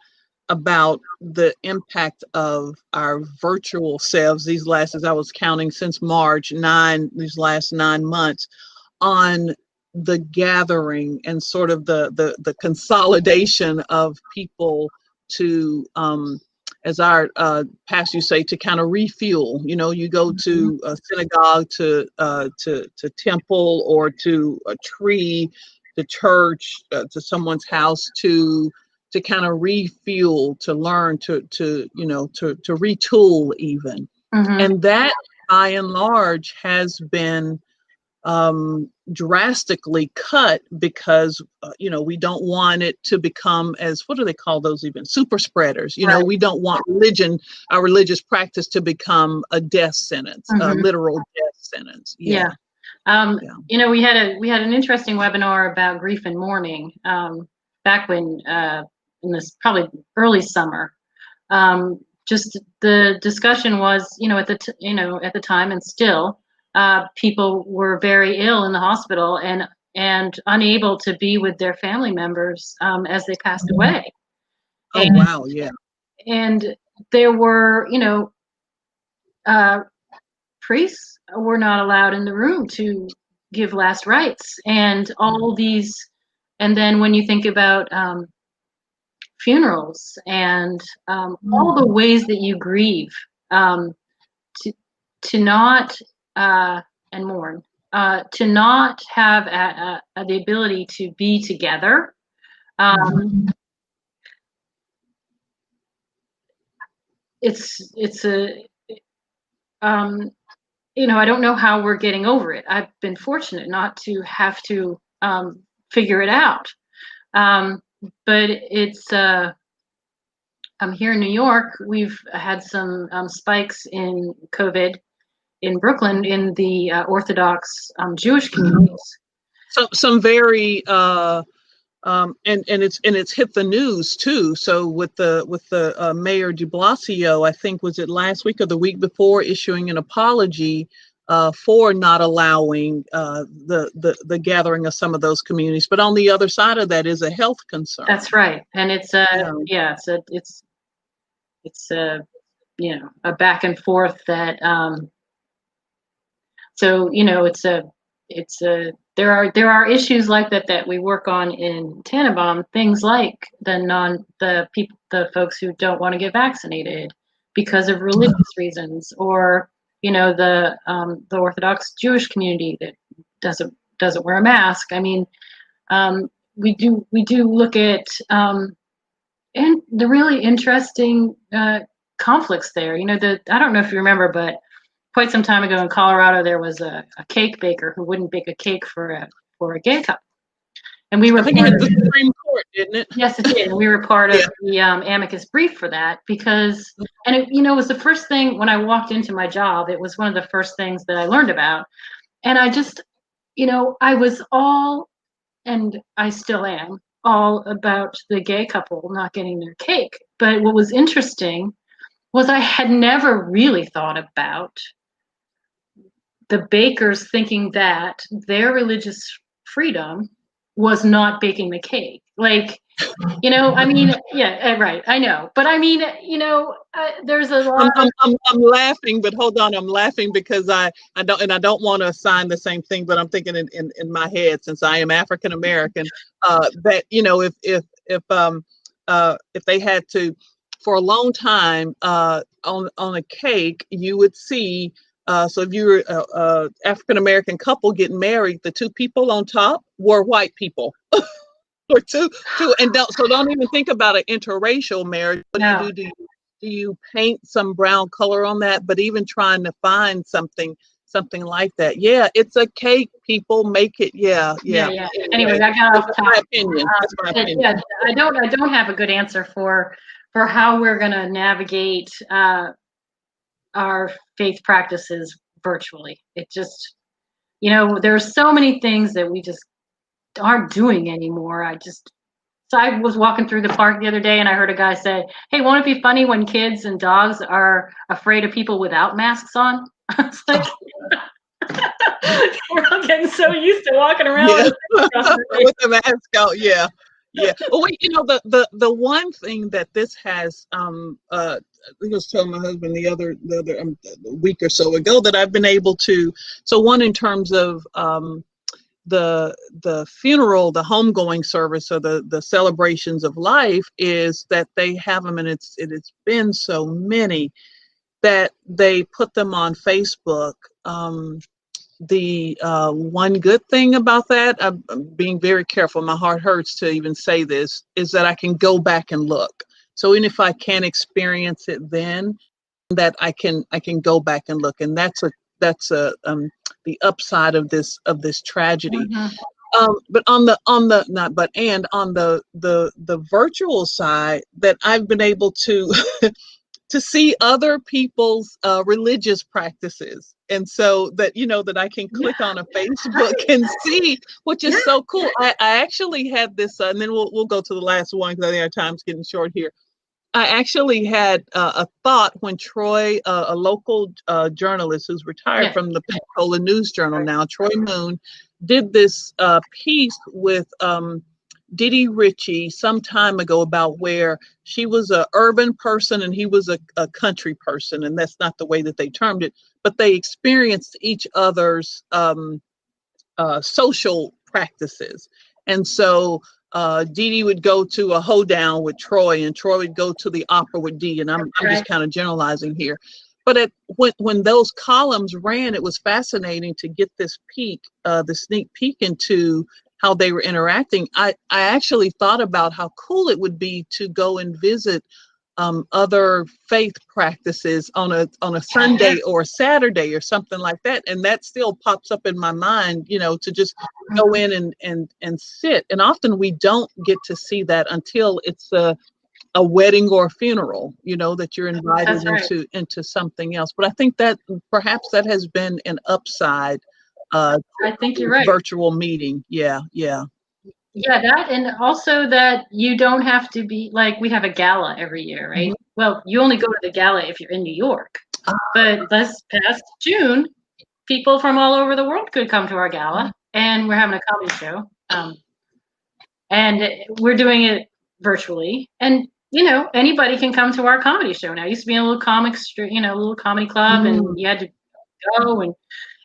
about the impact of our virtual selves these last, as I was counting, since March, these last 9 months, on the gathering and sort of the consolidation of people to, as our pastors say, to kind of refuel. You go to a synagogue, to temple, or to a tree, to church, to someone's house, to kind of refuel, to learn, to retool even. And that, by and large, has been drastically cut because we don't want it to become, as what do they call those, even super spreaders. Right. We don't want our religious practice to become a death sentence, a literal death sentence. We had an interesting webinar about grief and mourning back when in this probably early summer. Just the discussion was, at the time, and still, people were very ill in the hospital and unable to be with their family members as they passed away. Wow, yeah. And there were, priests were not allowed in the room to give last rites, and all these. And then when you think about funerals and all the ways that you grieve, to not and mourn, to not have the ability to be together. It's a I don't know how we're getting over it. I've been fortunate not to have to figure it out, but it's here in New York, we've had some spikes in COVID in Brooklyn in the Orthodox Jewish communities. So some very and it's hit the news too. So with the Mayor de Blasio, I think, was it last week or the week before, issuing an apology for not allowing the gathering of some of those communities. But on the other side of that is a health concern. That's right, and it's a back and forth that there are issues like that we work on in Tanenbaum, things like the folks who don't want to get vaccinated because of religious reasons, or the Orthodox Jewish community that doesn't wear a mask. I mean, we do look at and the really interesting conflicts there. You know, I don't know if you remember, but quite some time ago in Colorado, there was a cake baker who wouldn't bake a cake for a gay couple, and we were I think it hit the Supreme Court, didn't it? Yes, it did. And we were part of Yeah. the amicus brief for that because, and it, it was the first thing when I walked into my job. It was one of the first things that I learned about, and I just, I was all, and I still am all about the gay couple not getting their cake. But what was interesting was I had never really thought about the bakers thinking that their religious freedom was not baking the cake. Like, I mean, yeah, right. I know, but I mean, there's a lot. I'm laughing, but hold on, I'm laughing because I don't want to assign the same thing, but I'm thinking in my head, since I am African American, that if they had to, for a long time, on a cake, you would see. So if you were a African American couple getting married, the two people on top were white people. Or two, and don't even think about an interracial marriage. What No. do? Do you paint some brown color on that? But even trying to find something like that. Yeah, it's a cake. People make it. Yeah. Anyways, I got off my topic. opinion. That's my opinion. Yeah, I don't have a good answer for how we're gonna navigate our faith practices virtually. It just, there's so many things that we just aren't doing anymore. So I was walking through the park the other day and I heard a guy say, "Hey, won't it be funny when kids and dogs are afraid of people without masks on?" I was like, we're all getting so used to walking around with the mask out. Yeah. Well, wait, the one thing that this has, I was telling my husband the other week or so ago that I've been able to. So one, in terms of the funeral, the homegoing service, or the celebrations of life, is that they have them, and it's been so many that they put them on Facebook. The one good thing about that, I'm being very careful, my heart hurts to even say this, is that I can go back and look. So even if I can't experience it then, that I can go back and look, and that's the upside of this tragedy. But on the virtual side, that I've been able to to see other people's religious practices, and so that that I can click on a Facebook and see, which is so cool. I actually had this, and then we'll go to the last one because I think our time's getting short here. I actually had a thought when Troy, a local journalist who's retired from the Pensacola News Journal now, Troy Moon, did this piece with Didi Ritchie some time ago about where she was an urban person and he was a country person, and that's not the way that they termed it, but they experienced each other's social practices. And so Didi would go to a hoedown with Troy, and Troy would go to the opera with Dee. And I'm just kind of generalizing here. But when those columns ran, it was fascinating to get this the sneak peek into how they were interacting. I actually thought about how cool it would be to go and visit other faith practices on a Sunday or a Saturday or something like that, and that still pops up in my mind, to just go in and sit. And often we don't get to see that until it's a wedding or a funeral, that you're invited into something else. But I think that perhaps that has been an upside. I think you're right. Virtual meeting, yeah. Yeah, that, and also that you don't have to be, like, we have a gala every year, right? Mm-hmm. Well, you only go to the gala if you're in New York. But this past June, people from all over the world could come to our gala, and we're having a comedy show. And we're doing it virtually. And, anybody can come to our comedy show now. It used to be a little little comedy club, and you had to go.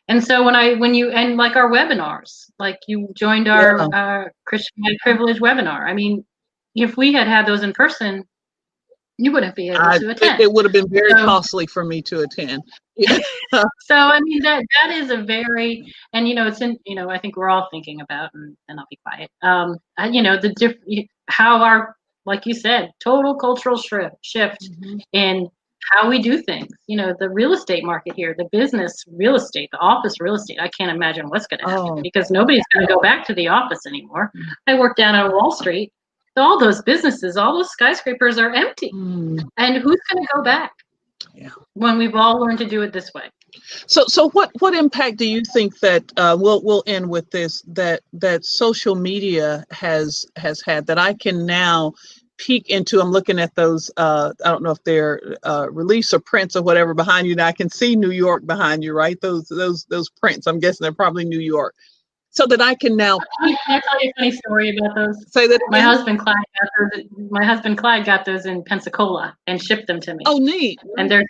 And so and like our webinars, like you joined our Christian White Privilege webinar. I mean, if we had those in person, you wouldn't be able to attend. It would have been very costly for me to attend. So I mean, that is a very, and it's in, I think we're all thinking about, and I'll be quiet. The how our like you said, total cultural shift in how we do things. You know, the real estate market here, the business real estate, the office real estate. I can't imagine what's going to happen because nobody's going to go back to the office anymore. I work down on Wall Street. All those businesses, all those skyscrapers are empty. And who's going to go back when we've all learned to do it this way? So what impact do you think that we'll end with this, that social media has had, that I can now peek into? I'm looking at those, I don't know if they're reliefs or prints or whatever behind you. Now I can see New York behind you, right? Those prints, I'm guessing they're probably New York. So that I can now. Can I tell you a funny story about those? Say that again? My husband Clyde got those in Pensacola and shipped them to me. Oh, neat. And they're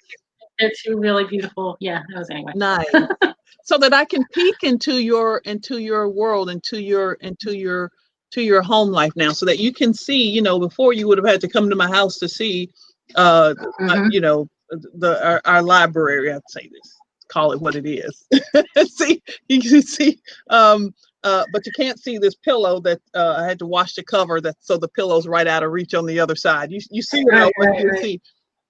two really beautiful. Yeah, that was anyway. Nice. So that I can peek into your world, into your home life now, so that you can see, you know, before you would have had to come to my house to see, you know, our library. I'd say this, call it what it is. See, you can see, but you can't see this pillow that I had to wash the cover, so the pillow's right out of reach on the other side. You see what I want you to see,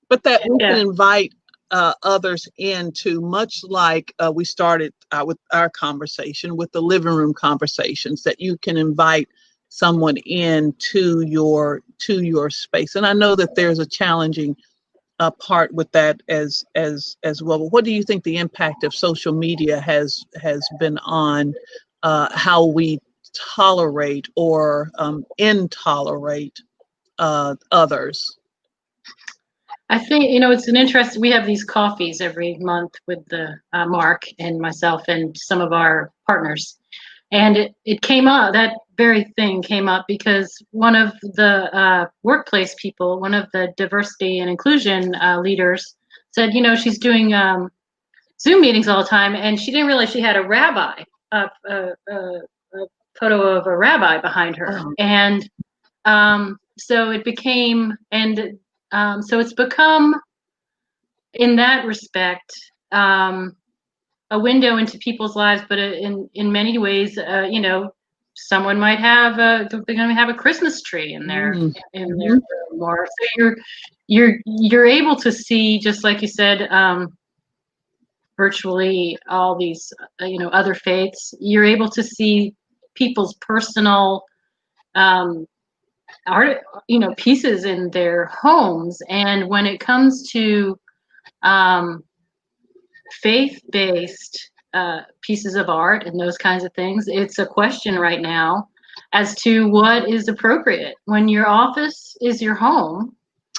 but that we can invite others into, much like we started with our conversation, with the living room conversations, that you can invite someone into your space. And I know that there's a challenging part with that as well. But what do you think the impact of social media has been on how we tolerate or intolerate others? I think, you know, it's an interest. We have these coffees every month with the Mark and myself and some of our partners. And it came up, that very thing came up because one of the workplace people, one of the diversity and inclusion leaders said, you know, she's doing Zoom meetings all the time, and she didn't realize she had a rabbi, a photo of a rabbi behind her. And so it became, so it's become, in that respect, a window into people's lives, but in many ways, you know, someone might have they're going to have a Christmas tree in their room, or so you're able to see, just like you said, virtually all these you know, other faiths. You're able to see people's personal art, you know, pieces in their homes. And when it comes to faith-based pieces of art and those kinds of things, it's a question right now as to what is appropriate. When your office is your home,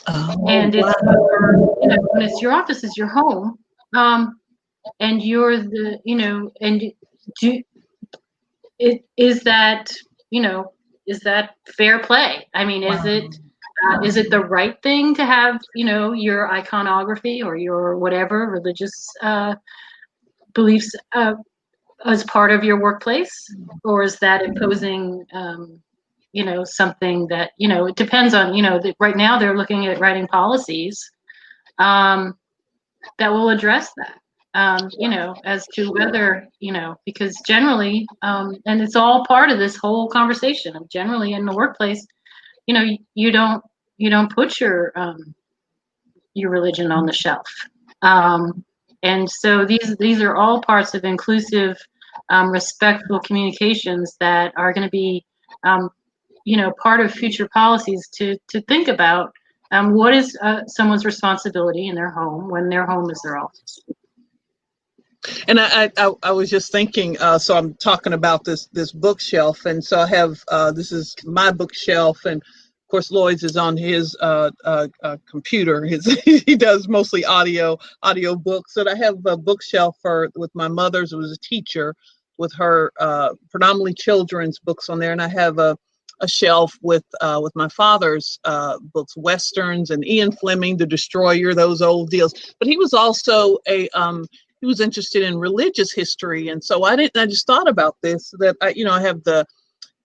and it's you know, when it's your office is your home, and you're the, you know, and is that, you know, is that fair play? I mean, is it the right thing to have, you know, your iconography or your whatever religious beliefs as part of your workplace? Or is that imposing, you know, something that, you know, it depends on, you know, right now they're looking at writing policies that will address that. You know, as to whether, you know, because generally, and it's all part of this whole conversation, generally in the workplace, you know, you don't put your religion on the shelf. And so these are all parts of inclusive, respectful communications that are going to be, you know, part of future policies to think about what is someone's responsibility in their home when their home is their office. And I was just thinking, so I'm talking about this bookshelf, and so I have this is my bookshelf, and of course Lloyd's is on his computer. He does mostly audio books. So I have a bookshelf with my mother's, who was a teacher, with her predominantly children's books on there, and I have a shelf with my father's books, westerns, and Ian Fleming, The Destroyer, those old deals. But he was also he was interested in religious history, and so I just thought about this, that I have the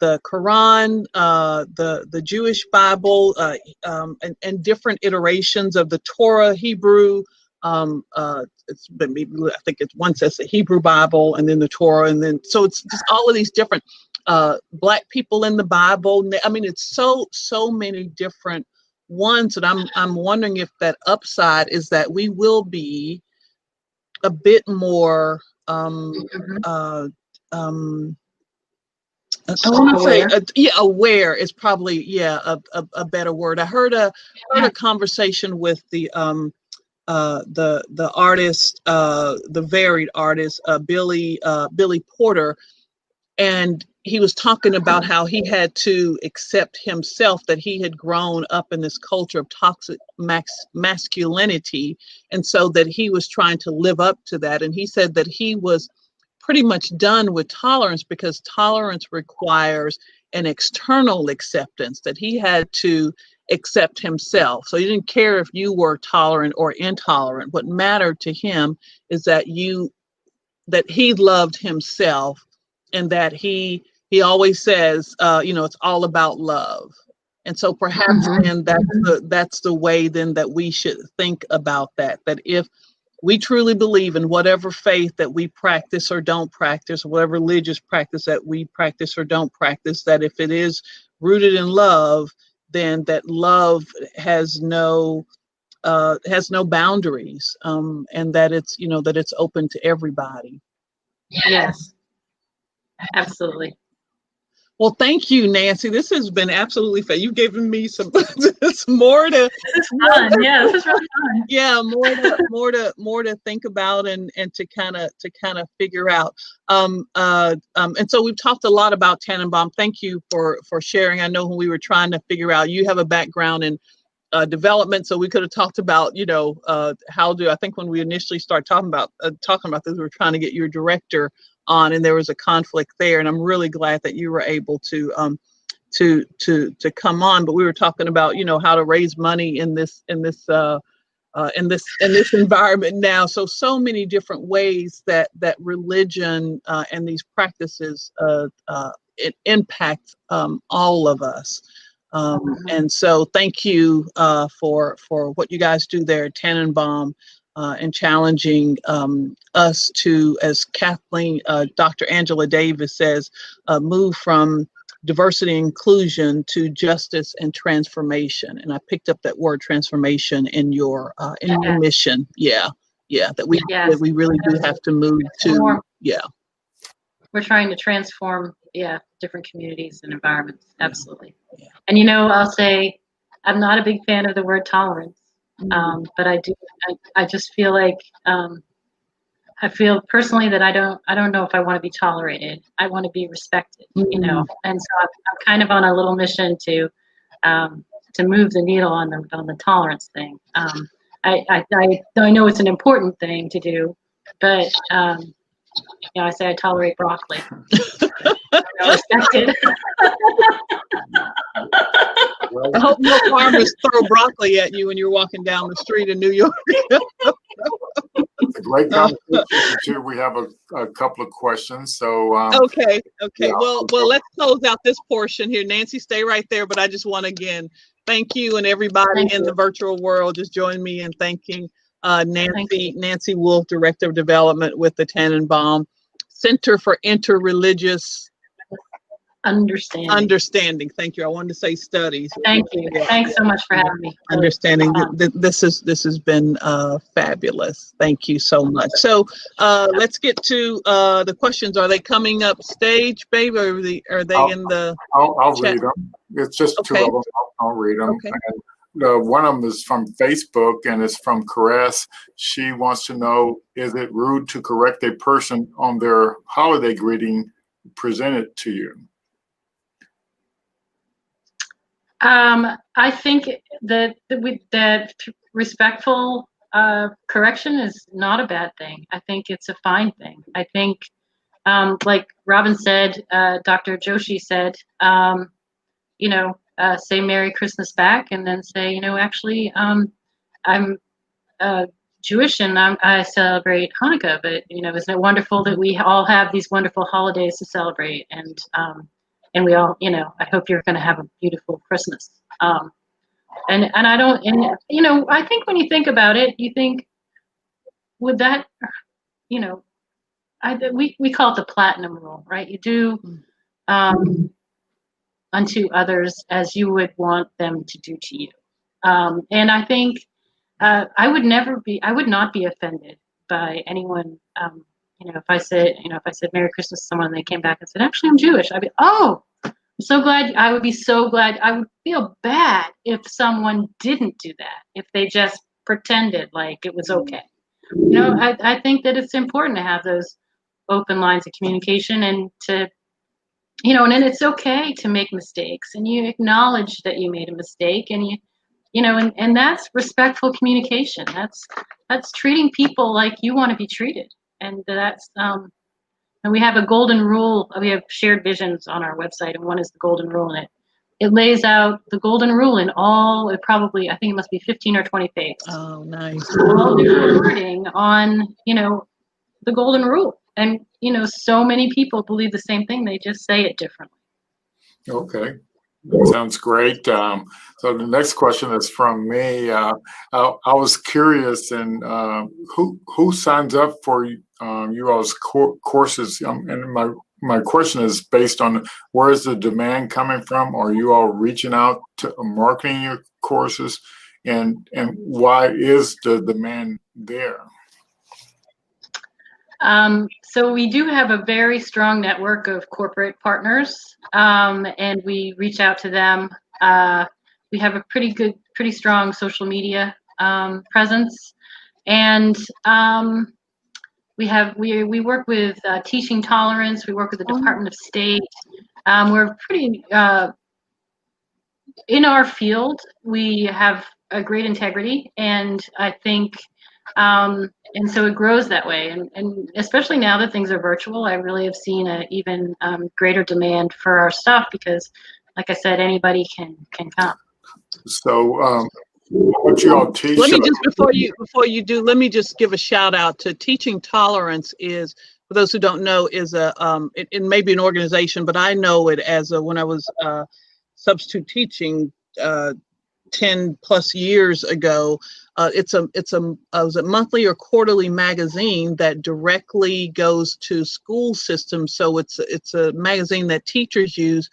Quran, the Jewish Bible, and different iterations of the Torah, Hebrew. It's been, maybe I think it's one says the Hebrew Bible, and then the Torah, and then so it's just all of these different. Black people in the Bible. I mean, it's so many different ones, and I'm wondering if that upside is that we will be a bit more I want to say aware is probably a better word. I heard a conversation with the artist, the varied artist, Billy Porter, and he was talking about how he had to accept himself, that he had grown up in this culture of toxic masculinity, and so that he was trying to live up to that. And he said that he was pretty much done with tolerance because tolerance requires an external acceptance, that he had to accept himself. So he didn't care if you were tolerant or intolerant. What mattered to him is that he loved himself, and that he always says, it's all about love. And so perhaps then that's the way then that we should think about that if we truly believe in whatever faith that we practice or don't practice, whatever religious practice that we practice or don't practice, that if it is rooted in love, then that love has no boundaries, and that it's open to everybody. Yes, absolutely. Well, thank you, Nancy. This has been absolutely fun. You've given me some more to. This is fun. Yeah, this is really fun. Yeah, more to think about and to kind of figure out. And so we've talked a lot about Tanenbaum. Thank you for sharing. I know when we were trying to figure out, you have a background in development, so we could have talked about, I think when we initially started talking about this, we were trying to get your director on, and there was a conflict there, and I'm really glad that you were able to come on. But we were talking about how to raise money in this environment now. So many different ways that religion and these practices it impacts all of us. And so thank you for what you guys do there at Tanenbaum, and challenging us to, as Kathleen, Dr. Angela Davis says, move from diversity and inclusion to justice and transformation. And I picked up that word transformation in your mission. That we really do have to move to. We're trying to transform different communities and environments. Absolutely. And I'll say I'm not a big fan of the word tolerance, but I just feel like I feel personally that I don't know if I want to be tolerated. I want to be respected, and so I'm kind of on a little mission to move the needle on the tolerance thing. I know it's an important thing to do, but I say I tolerate broccoli. Respected. I hope no farmers throw broccoli at you when you're walking down the street in New York. It's a great conversation too. We have a couple of questions. So okay. Yeah. Well, let's close out this portion here. Nancy, stay right there. But I just want to again thank you, and everybody in the virtual world just join me in thanking Nancy Wolfe, Director of Development with the Tanenbaum Center for Interreligious Understanding. Thank you. I wanted to say studies. Thank you. Yeah. Thanks so much for having me. Understanding. This has been fabulous. Thank you so much. So let's get to the questions. Are they coming up stage, babe, or are they in the? I'll read them. It's just two of them. I'll read them. Okay. And, one of them is from Facebook, and it's from Caress. She wants to know: is it rude to correct a person on their holiday greeting presented to you? I think that respectful correction is not a bad thing. I think it's a fine thing. I think, like Robin said, Dr. Joshi said, say Merry Christmas back, and then say, actually, I'm Jewish and I celebrate Hanukkah, but isn't it wonderful that we all have these wonderful holidays to celebrate, and we all, I hope you're going to have a beautiful Christmas. And I don't, I think when you think about it, you think, would that, we call it the platinum rule, right? You do unto others as you would want them to do to you. And I think I would not be offended by anyone. If I said Merry Christmas to someone and they came back and said, actually, I'm Jewish, I'd be, oh, I'm so glad. I would be so glad. I would feel bad if someone didn't do that, if they just pretended like it was okay. I think that it's important to have those open lines of communication and to, and it's okay to make mistakes, and you acknowledge that you made a mistake, and and that's respectful communication. That's treating people like you want to be treated. And that's, and we have a golden rule. We have shared visions on our website, and one is the golden rule, and it lays out the golden rule in all, I think it must be 15 or 20 pages. Oh, nice. All different wording on, the golden rule. And, so many people believe the same thing. They just say it differently. Okay. Sounds great. So the next question is from me. I was curious, and who signs up for you all's courses? And my question is based on, where is the demand coming from? Are you all reaching out to marketing your courses, and why is the demand there? So we do have a very strong network of corporate partners, and we reach out to them. We have a pretty strong social media presence, and we work with Teaching Tolerance. We work with the Department of State. We're pretty in our field. We have a great integrity, and I think. And so it grows that way, and especially now that things are virtual, I really have seen an even greater demand for our stuff because, like I said, anybody can come. So, what you all teach? Let me just before you do, let me just give a shout out to Teaching Tolerance. Is, for those who don't know, is it may be an organization, but I know it as when I was substitute teaching 10 plus years ago. It's a monthly or quarterly magazine that directly goes to school systems. So it's a magazine that teachers use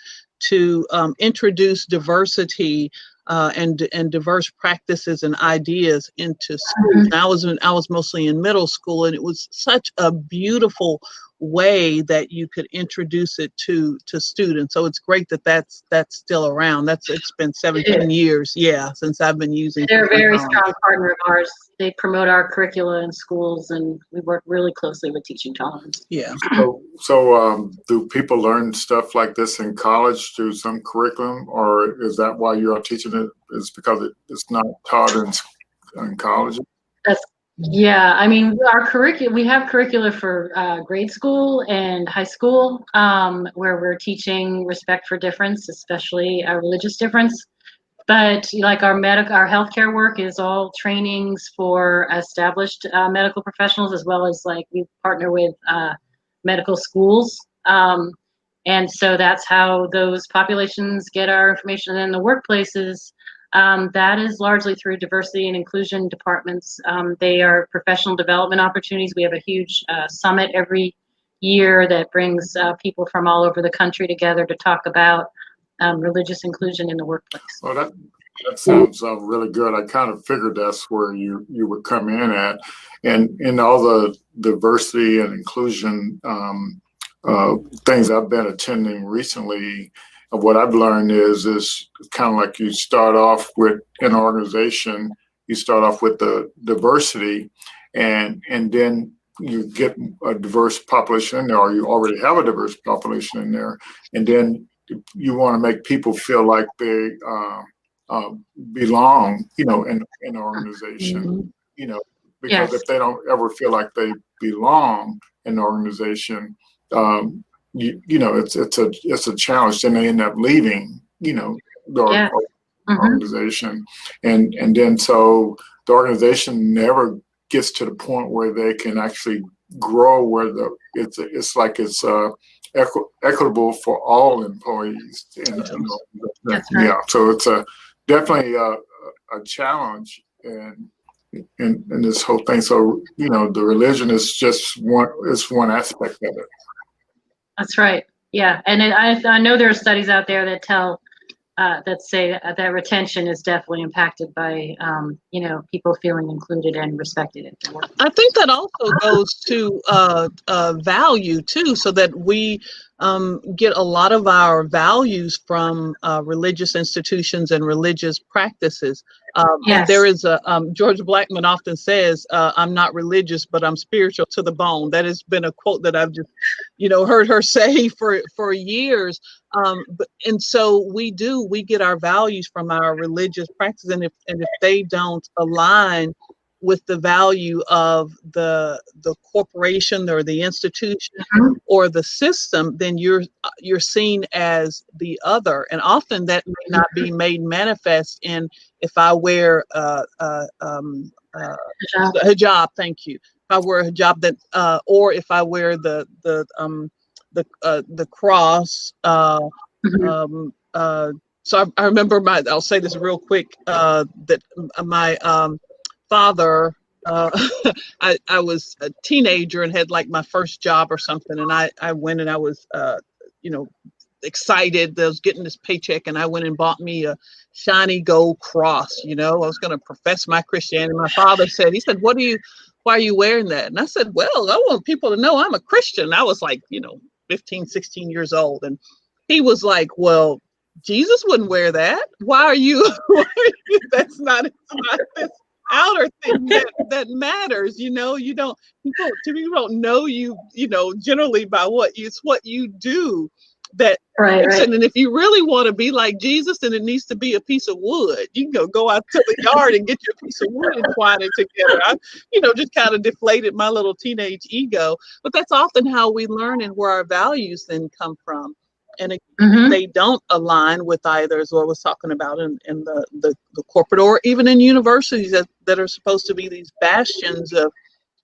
to introduce diversity and diverse practices and ideas into schools. And I was mostly in middle school, and it was such a beautiful way that you could introduce it to students. So it's great that that's still around. It's been 17 years, since I've been using. They're a very strong partner of ours. They promote our curricula in schools, and we work really closely with Teaching Tolerance. Yeah. So do people learn stuff like this in college through some curriculum, or is that why you're teaching it? Is because it's not taught in college? Yeah, I mean, we have curricula for grade school and high school, where we're teaching respect for difference, especially religious difference. But like our healthcare work is all trainings for established medical professionals, as well as like we partner with medical schools. And so that's how those populations get our information. And in the workplaces, that is largely through diversity and inclusion departments. They are professional development opportunities. We have a huge summit every year that brings people from all over the country together to talk about religious inclusion in the workplace. Well, that sounds really good. I kind of figured that's where you would come in at, and in all the diversity and inclusion things I've been attending recently. What I've learned is kind of like you start off with an organization. You start off with the diversity, and then you get a diverse population in there, or you already have a diverse population in there, and then you want to make people feel like they belong, in an organization, because if they don't ever feel like they belong in an organization, it's a challenge. Then they end up leaving, the organization, and then so the organization never gets to the point where they can actually grow, where it's equitable for all employees. That's right. Yeah, so it's definitely a challenge in this whole thing. So the religion is just one aspect of it. That's right. Yeah, and I know there are studies out there that tell that say that retention is definitely impacted by people feeling included and respected at their work. I think that also goes to value too, so that we get a lot of our values from religious institutions and religious practices. Yes. And there is a George Blackman often says, "I'm not religious, but I'm spiritual to the bone." That has been a quote that I've just, heard her say for years. And so we get our values from our religious practices, and if they don't align with the value of the corporation or the institution or the system, then you're seen as the other, and often that may not be made manifest in if I wear hijab. Thank you. If I wear a hijab, that or if I wear the cross. So I remember I'll say this real quick, that my father, I was a teenager and had like my first job or something, and I went and I was excited that I was getting this paycheck, and I went and bought me a shiny gold cross. I was going to profess my Christianity. My father said, why are you wearing that? And I said, well, I want people to know I'm a Christian. I was like 15, 16 years old, and he was like, well, Jesus wouldn't wear that. Why are you? It's not this outer thing that matters. You don't, people don't know you, generally by it's what you do that. Right. And if you really want to be like Jesus, then it needs to be a piece of wood. You can go out to the yard and get your piece of wood and twine it together. I, just kind of deflated my little teenage ego. But that's often how we learn and where our values then come from. And if they don't align with either, as I was talking about in the corporate or even in universities that are supposed to be these bastions of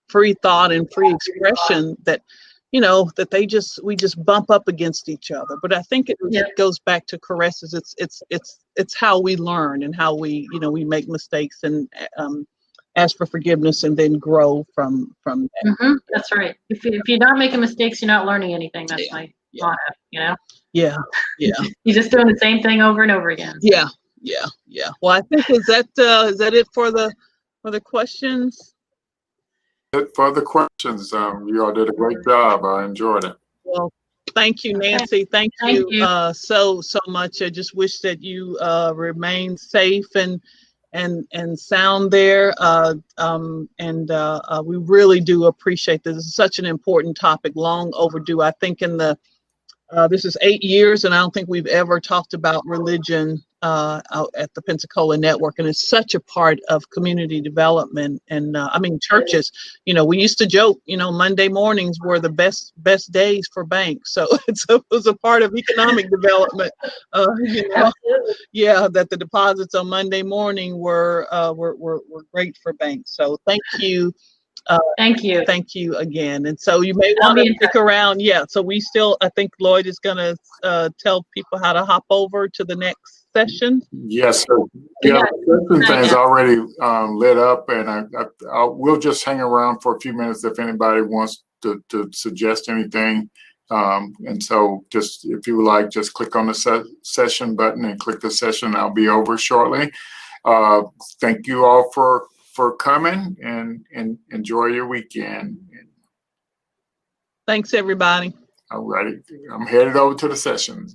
free thought and free expression, that that we just bump up against each other. But I think it goes back to caresses. It's how we learn and how we we make mistakes and ask for forgiveness and then grow from that. That's right. If you're not making mistakes, you're not learning anything. That's my motto. Yeah. You're just doing the same thing over and over again. So. Yeah. Well, I think is that it for the questions? For the questions, you all did a great job. I enjoyed it. Well, thank you, Nancy. Thank you so much. I just wish that you remain safe and sound there. We really do appreciate this. This is such an important topic, long overdue. I think this is 8 years, and I don't think we've ever talked about religion out at the Pensacola network, and it's such a part of community development. And churches, we used to joke, Monday mornings were the best days for banks. So it was a part of economic development. That the deposits on Monday morning were great for banks. So thank you. Thank you again. And so you may want to stick around. So we still, I think Lloyd is going to tell people how to hop over to the next session. Yes, sir. Yeah, the thing's already lit up, and we'll just hang around for a few minutes if anybody wants to suggest anything. And so just, if you would like, just click on the session button and click the session. I'll be over shortly. Thank you all for coming, and enjoy your weekend. Thanks, everybody. All righty. I'm headed over to the session.